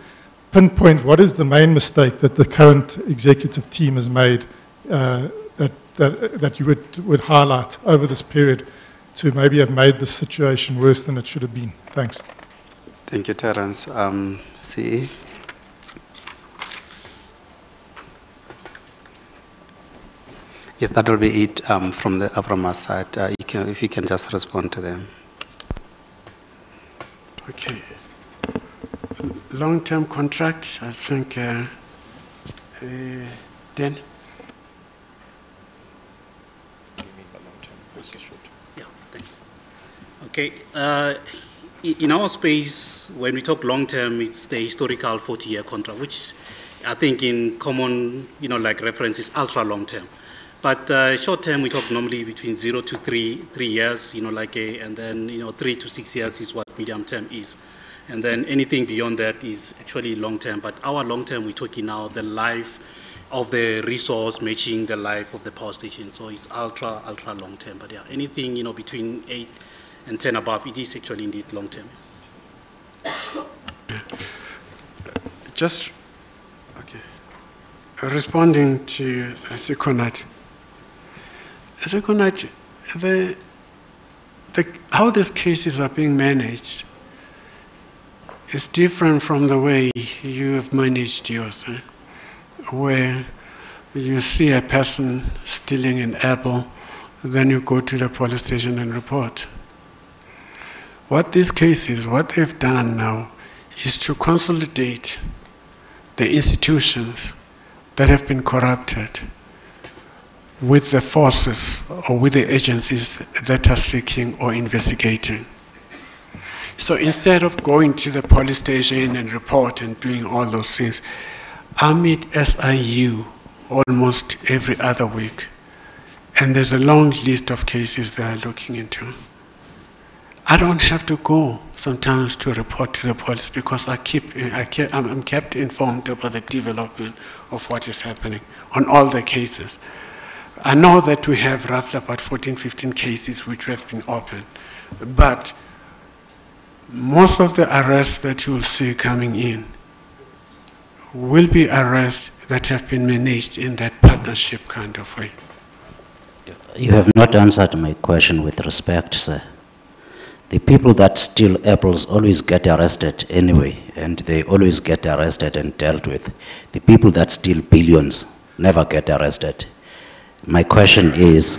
pinpoint what is the main mistake that the current executive team has made that you would highlight over this period to maybe have made the situation worse than it should have been. Thanks. Thank you, Terence. CE? Yes, that will be it from our side. If you can just respond to them. Okay. Long-term contract, I think, then? Yeah, thanks. Okay. In our space, when we talk long-term, it's the historical 40-year contract, which I think in common, like reference is ultra long-term. But short-term, we talk normally between 0 to 3 years, and then, 3 to 6 years is what medium-term is. And then anything beyond that is actually long-term. But our long-term, we're talking now the life of the resource matching the life of the power station. So it's ultra long-term. But yeah, anything, between 8 and 10 above, it is actually indeed long-term. Just, okay. Responding to Sikonati. Sikonati, how these cases are being managed is different from the way you have managed yours, where you see a person stealing an apple, then you go to the police station and report. What these cases, what they've done now is to consolidate the institutions that have been corrupted with the forces or with the agencies that are seeking or investigating. So instead of going to the police station and report and doing all those things, I meet SIU almost every other week. And there's a long list of cases they are looking into. I don't have to go sometimes to report to the police because I'm kept informed about the development of what is happening on all the cases. I know that we have roughly about 14, 15 cases which have been opened, but most of the arrests that you will see coming in will be arrests that have been managed in that partnership kind of way. You have not answered my question with respect, sir. The people that steal apples always get arrested anyway, and they always get arrested and dealt with. The people that steal billions never get arrested. My question is,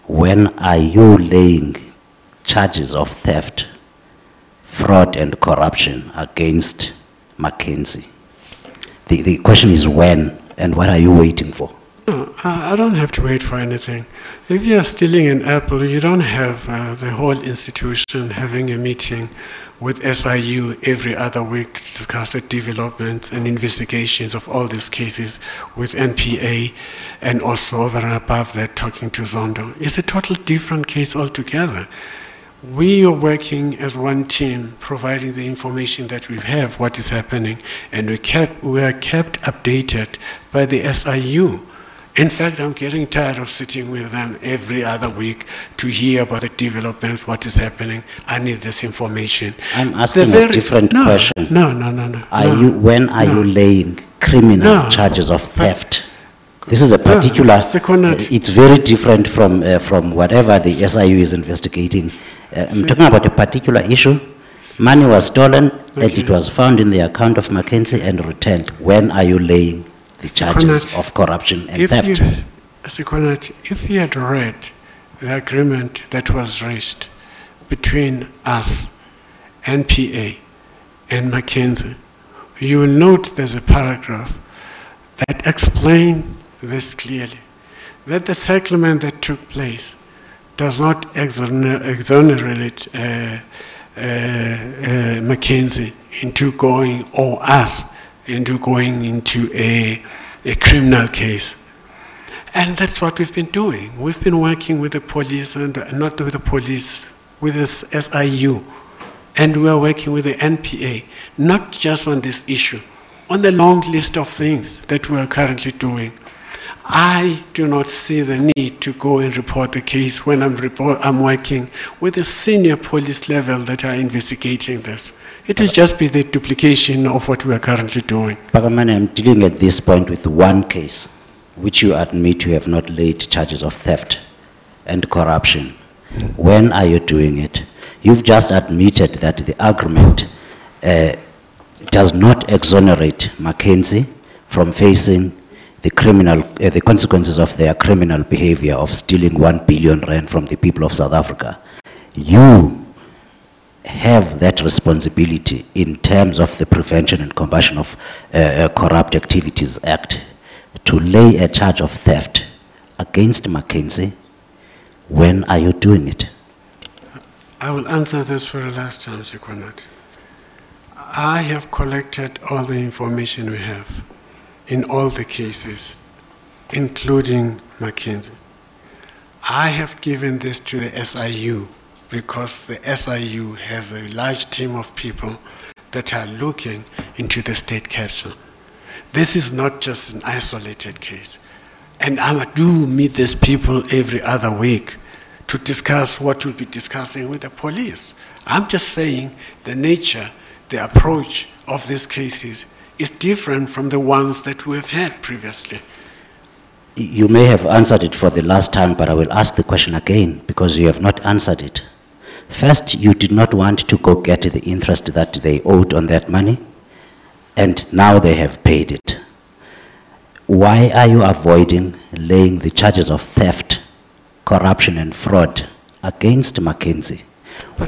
when are you laying charges of theft, fraud and corruption against Mackenzie? The question is when, and what are you waiting for? No, I don't have to wait for anything. If you are stealing an apple, you don't have the whole institution having a meeting with SIU every other week to discuss the developments and investigations of all these cases with NPA, and also over and above that talking to Zondo. It's a total different case altogether. We are working as one team, providing the information that we have, what is happening, and we are kept updated by the SIU. In fact, I'm getting tired of sitting with them every other week to hear about the developments, what is happening. I need this information. I'm asking a different question. When are you laying criminal charges of theft? This is a particular, it's very different from whatever the SIU is investigating. I'm talking about a particular issue. Money was stolen and it was found in the account of Mackenzie and returned. When are you laying the charges of corruption and theft? If you had read the agreement that was reached between us, NPA, and Mackenzie, you will note there's a paragraph that explains this clearly, that the settlement that took place does not exonerate Mackenzie into going, or us, into going into a criminal case. And that's what we've been doing. We've been working with the police, and not with the police, with the SIU. And we are working with the NPA, not just on this issue, on the long list of things that we are currently doing. I do not see the need to go and report the case when I'm working with the senior police level that are investigating this. It will just be the duplication of what we are currently doing. Pakamane, I'm dealing at this point with one case, which you admit you have not laid charges of theft and corruption. When are you doing it? You've just admitted that the agreement does not exonerate Mackenzie from facing the consequences of their criminal behavior of stealing 1 billion rand from the people of South Africa. You have that responsibility in terms of the Prevention and Combating of Corrupt Activities Act to lay a charge of theft against Mackenzie. When are you doing it? I will answer this for the last time, Sekonat. I have collected all the information we have in all the cases, including Mackenzie. I have given this to the SIU because the SIU has a large team of people that are looking into the state capture. This is not just an isolated case. And I do meet these people every other week to discuss what we'll be discussing with the police. I'm just saying the nature, the approach of these cases is different from the ones that we have had previously. You may have answered it for the last time, but I will ask the question again because you have not answered it. First, you did not want to go get the interest that they owed on that money, and now they have paid it. Why are you avoiding laying the charges of theft, corruption and fraud against Mackenzie?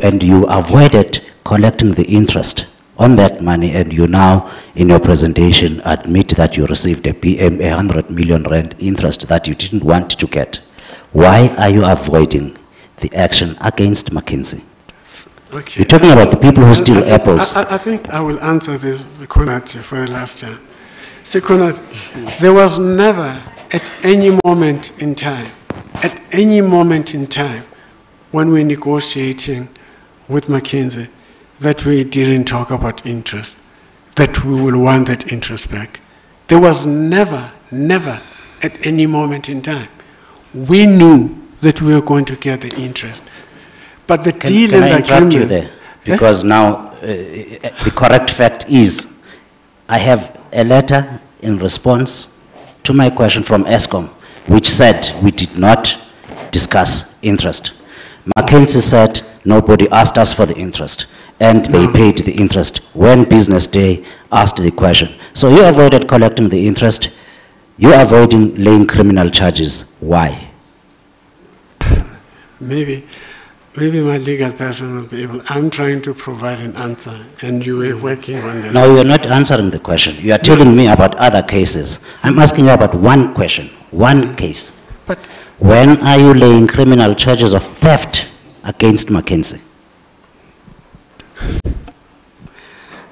And you avoided collecting the interest on that money, and you now, in your presentation, admit that you received a PM, 100 million rand interest that you didn't want to get. Why are you avoiding the action against McKinsey? Okay. You're talking about the people who steal apples. I think I will answer this, Konat, for the last time. See, Konat, there was never at any moment in time, when we're negotiating with McKinsey, that we didn't talk about interest, that we will want that interest back. There was never at any moment in time. We knew that we were going to get the interest. But the deal in the agreement... Can I interrupt you there? Because now the correct fact is, I have a letter in response to my question from ESKOM, which said we did not discuss interest. McKinsey said nobody asked us for the interest, and they paid the interest when Business Day asked the question. So you avoided collecting the interest, you're avoiding laying criminal charges. Why? Maybe my legal person will be able. I'm trying to provide an answer, and you were working on this. No, you're not answering the question. You are telling me about other cases. I'm asking you about one question, one case. But when are you laying criminal charges of theft against McKinsey?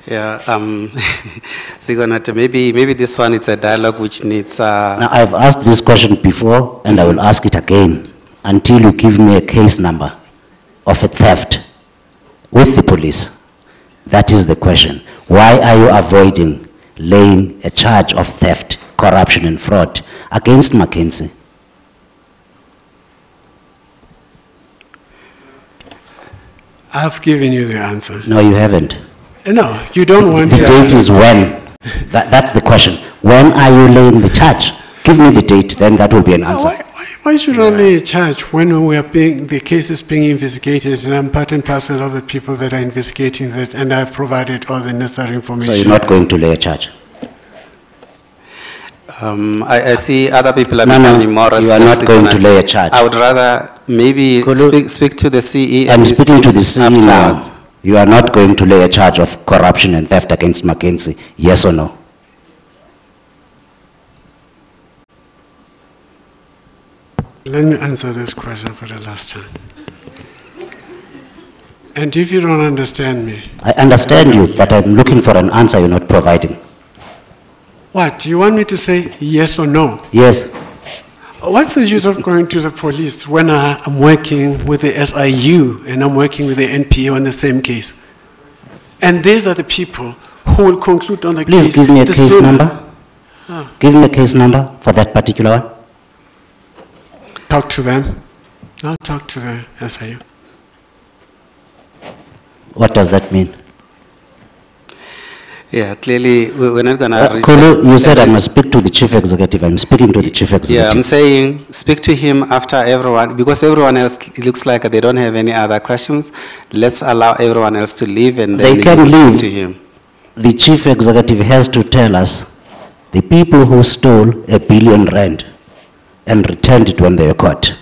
Yeah, Sigonata, maybe this one is a dialogue which needs... Now, I've asked this question before, and I will ask it again until you give me a case number of a theft with the police. That is the question. Why are you avoiding laying a charge of theft, corruption, and fraud against McKinsey? I've given you the answer. No, you haven't. No, you don't want the to. The date is when. That's the question. When are you laying the charge? Give me the date, then that will be an answer. Why should I lay a charge when we are the case is being investigated, and I'm part and parcel of the people that are investigating that, and I've provided all the necessary information? So you're not going to lay a charge? I see other people are becoming more responsive. You are not going to lay a charge. I would rather maybe speak to the CE. I'm speaking to the CE now. You are not going to lay a charge of corruption and theft against McKinsey, yes or no? Let me answer this question for the last time. And if you don't understand me... I understand you, but I'm looking for an answer you're not providing. What? Do you want me to say yes or no? Yes. What's the use of going to the police when I'm working with the SIU and I'm working with the NPA on the same case? And these are the people who will conclude on the case. Please give me a case number. Give me a case number for that particular one. Talk to them. I'll talk to the SIU. What does that mean? Yeah, clearly we're not going to... Kulu, you said I must speak to the chief executive. I'm speaking to the chief executive. Yeah, I'm saying speak to him after everyone, because everyone else, it looks like they don't have any other questions. Let's allow everyone else to leave, and then they can leave. To him. The chief executive has to tell us the people who stole R1 billion and returned it when they were caught.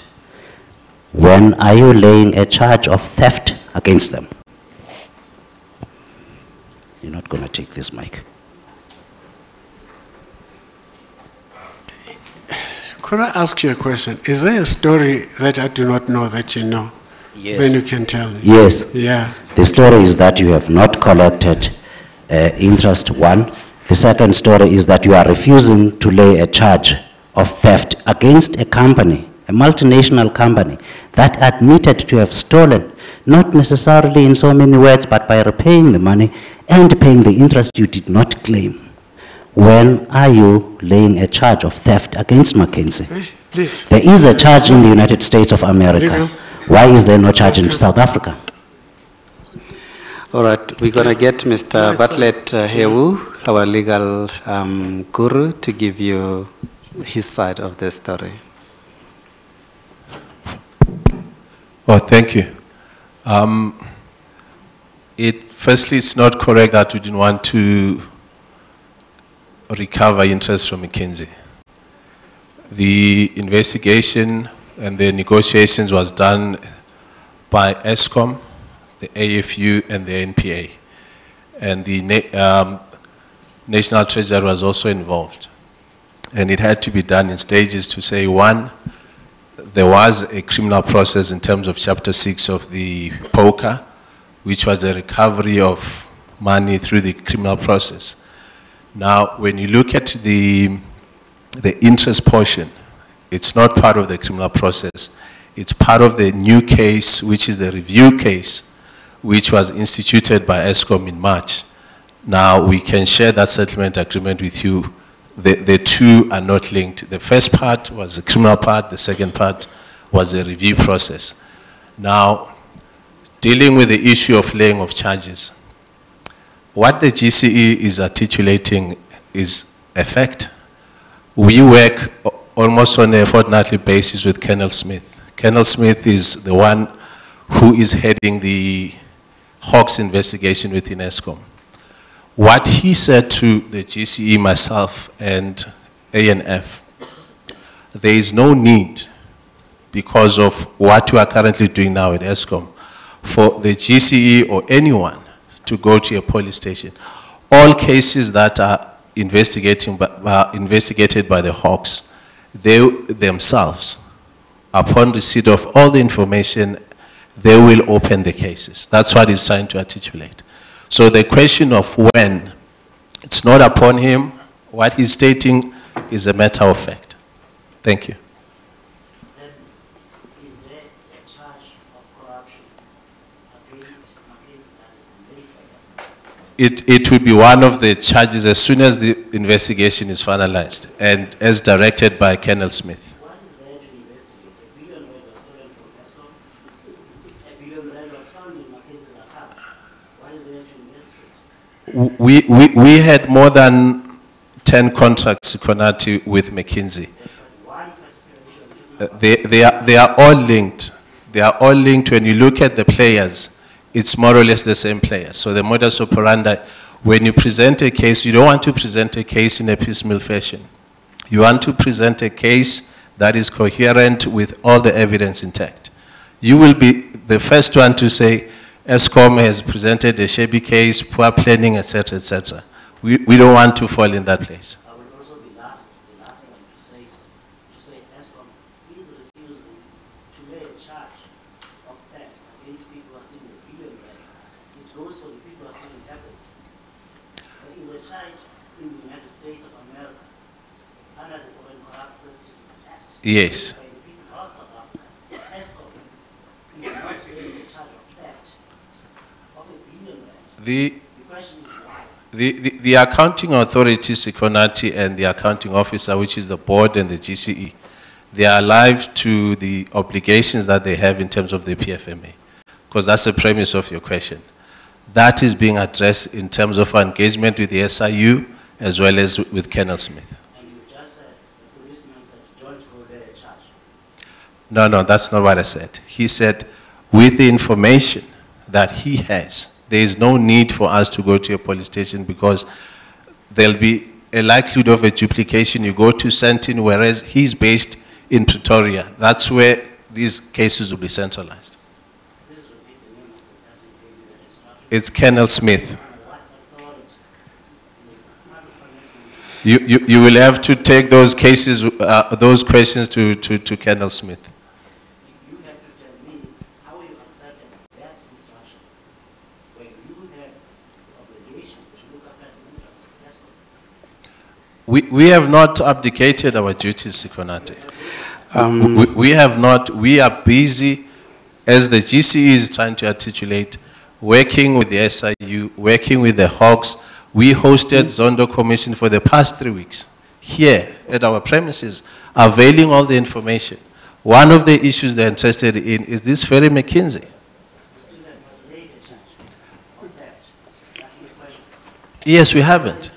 When are you laying a charge of theft against them? You're not going to take this mic. Could I ask you a question? Is there a story that I do not know that you know? Yes. Then you can tell me. Yes. Yeah. The story is that you have not collected interest, one. The second story is that you are refusing to lay a charge of theft against a company, a multinational company, that admitted to have stolen, not necessarily in so many words, but by repaying the money and paying the interest you did not claim. When are you laying a charge of theft against McKinsey? Please. There is a charge in the United States of America. Why is there no charge in South Africa? All right, we're going to get Mr. Bartlett Hewu, our legal guru, to give you his side of the story. Oh, thank you. Firstly, it's not correct that we didn't want to recover interest from McKinsey. The investigation and the negotiations was done by ESKOM, the AFU, and the NPA. and the National Treasury was also involved. And it had to be done in stages to say, one, there was a criminal process in terms of Chapter 6 of the POCA, which was a recovery of money through the criminal process. Now, when you look at the interest portion, it's not part of the criminal process. It's part of the new case, which is the review case, which was instituted by ESKOM in March. Now, we can share that settlement agreement with you. The two are not linked. The first part was the criminal part. The second part was the review process. Now, dealing with the issue of laying of charges, what the GCE is articulating is a fact. We work almost on a fortnightly basis with Colonel Smith. Colonel Smith is the one who is heading the Hawks investigation within ESKOM. What he said to the GCE, myself, and ANF, there is no need, because of what we are currently doing now at ESKOM, for the GCE or anyone to go to a police station. All cases that are investigated by the Hawks, they themselves, upon receipt of all the information, they will open the cases. That's what he's trying to articulate. So the question of when, it's not upon him. What he's stating is a matter of fact. Thank you. Then, is there a charge of corruption against McKinsey? It will be one of the charges as soon as the investigation is finalized and as directed by Colonel Smith. What is there to investigate? $1 billion was stolen from ESKOM. $1 billion was found in McKinsey's account. What is there to investigate? We had more than 10 contracts, Konati, with McKinsey. They are all linked. They are all linked. When you look at the players, it's more or less the same players. So the modus operandi, when you present a case, you don't want to present a case in a piecemeal fashion. You want to present a case that is coherent with all the evidence intact. You will be the first one to say, ESKOM has presented a shabby case, poor planning, etc., etc. We don't want to fall in that place. I will also be the last one to say so. To say ESKOM is refusing to lay a charge of theft against people who are stealing $1 billion. It goes for the people who are stealing habits. There is a charge in the United States of America under the Foreign Corrupt Practices Act. Yes. By the people of South Africa. ESKOM is not laying a charge of theft of $1 billion. The question is why? The accounting authority, Sikonati, and the accounting officer, which is the board and the GCE, they are alive to the obligations that they have in terms of the PFMA, because that's the premise of your question. That is being addressed in terms of our engagement with the SIU as well as with Colonel Smith. And you just said the policeman said, don't go there and charge. No, that's not what I said. He said, with the information that he has, there is no need for us to go to a police station because there'll be a likelihood of a duplication. You go to Sentin, whereas he's based in Pretoria. That's where these cases will be centralized. It's Colonel Smith. You will have to take those cases, those questions to Colonel Smith. You have to tell me how you accepted that instruction when you have the obligation to look after the interests of ESKOM. We have not abdicated our duties, Sikonati. We have not. We are busy, as the GCE is trying to articulate, working with the SIU, working with the Hawks. We hosted Zondo Commission for the past 3 weeks here at our premises, availing all the information. One of the issues they're interested in is this very McKinsey. Yes, we haven't.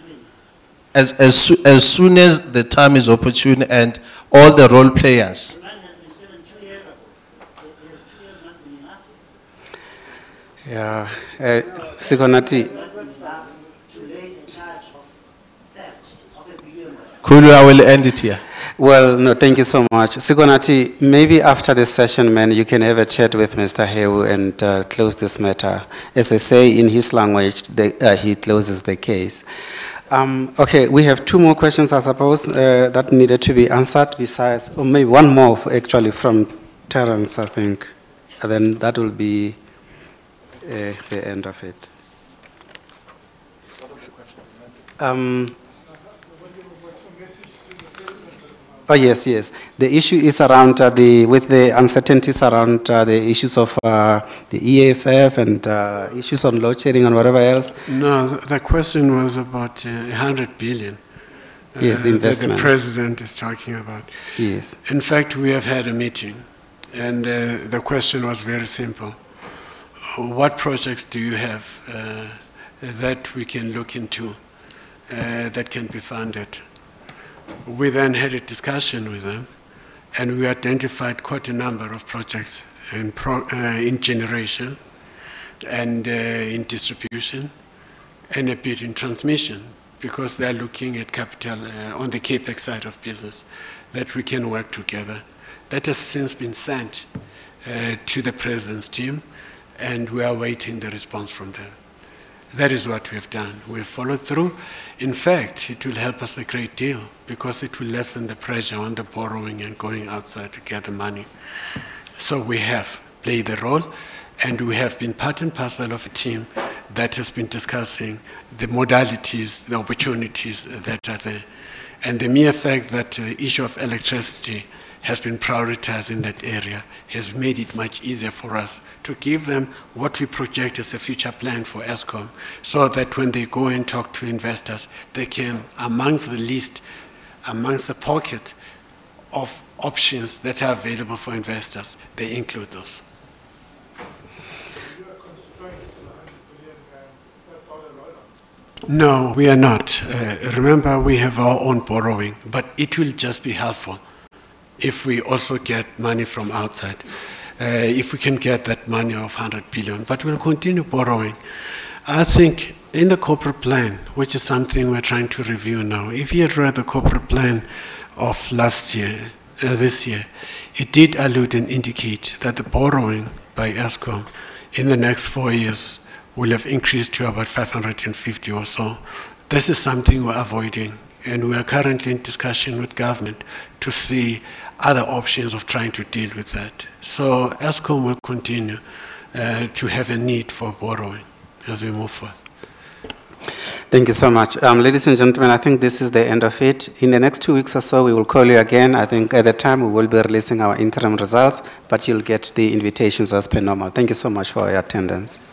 As soon as the time is opportune and all the role players. Yeah, Sikonati. Kulu, I will end it here. Well, no, thank you so much. Sigonati, maybe after this session, man, you can have a chat with Mr. Heu and close this matter. As they say in his language, he closes the case. Okay, we have two more questions, I suppose, that needed to be answered besides, or maybe one more actually from Terence, I think. And then that will be the end of it. Oh, yes, yes. The issue is around with the uncertainties around the issues of the EFF and issues on load shedding and whatever else. No, the question was about 100 billion. Yes, the investment. That the president is talking about. Yes. In fact, we have had a meeting, and the question was very simple. What projects do you have that we can look into that can be funded? We then had a discussion with them, and we identified quite a number of projects in generation and in distribution and a bit in transmission, because they're looking at capital on the CAPEX side of business that we can work together. That has since been sent to the President's team, and we are waiting the response from them. That is what we have done. We have followed through. In fact, it will help us a great deal because it will lessen the pressure on the borrowing and going outside to get the money. So we have played a role, and we have been part and parcel of a team that has been discussing the modalities, the opportunities that are there. And the mere fact that the issue of electricity has been prioritized in that area has made it much easier for us to give them what we project as a future plan for ESKOM, so that when they go and talk to investors, they can, amongst the list, amongst the pocket of options that are available for investors, they include those. No, we are not. Remember, we have our own borrowing, but it will just be helpful if we also get money from outside, if we can get that money of 100 billion, but we'll continue borrowing. I think in the corporate plan, which is something we're trying to review now, if you had read the corporate plan of last year, this year, it did allude and indicate that the borrowing by ESKOM in the next 4 years will have increased to about 550 or so. This is something we're avoiding, and we are currently in discussion with government to see other options of trying to deal with that. So ESKOM will continue to have a need for borrowing as we move forward. Thank you so much. Ladies and gentlemen, I think this is the end of it. In the next 2 weeks or so, we will call you again. I think at the time we will be releasing our interim results, but you'll get the invitations as per normal. Thank you so much for your attendance.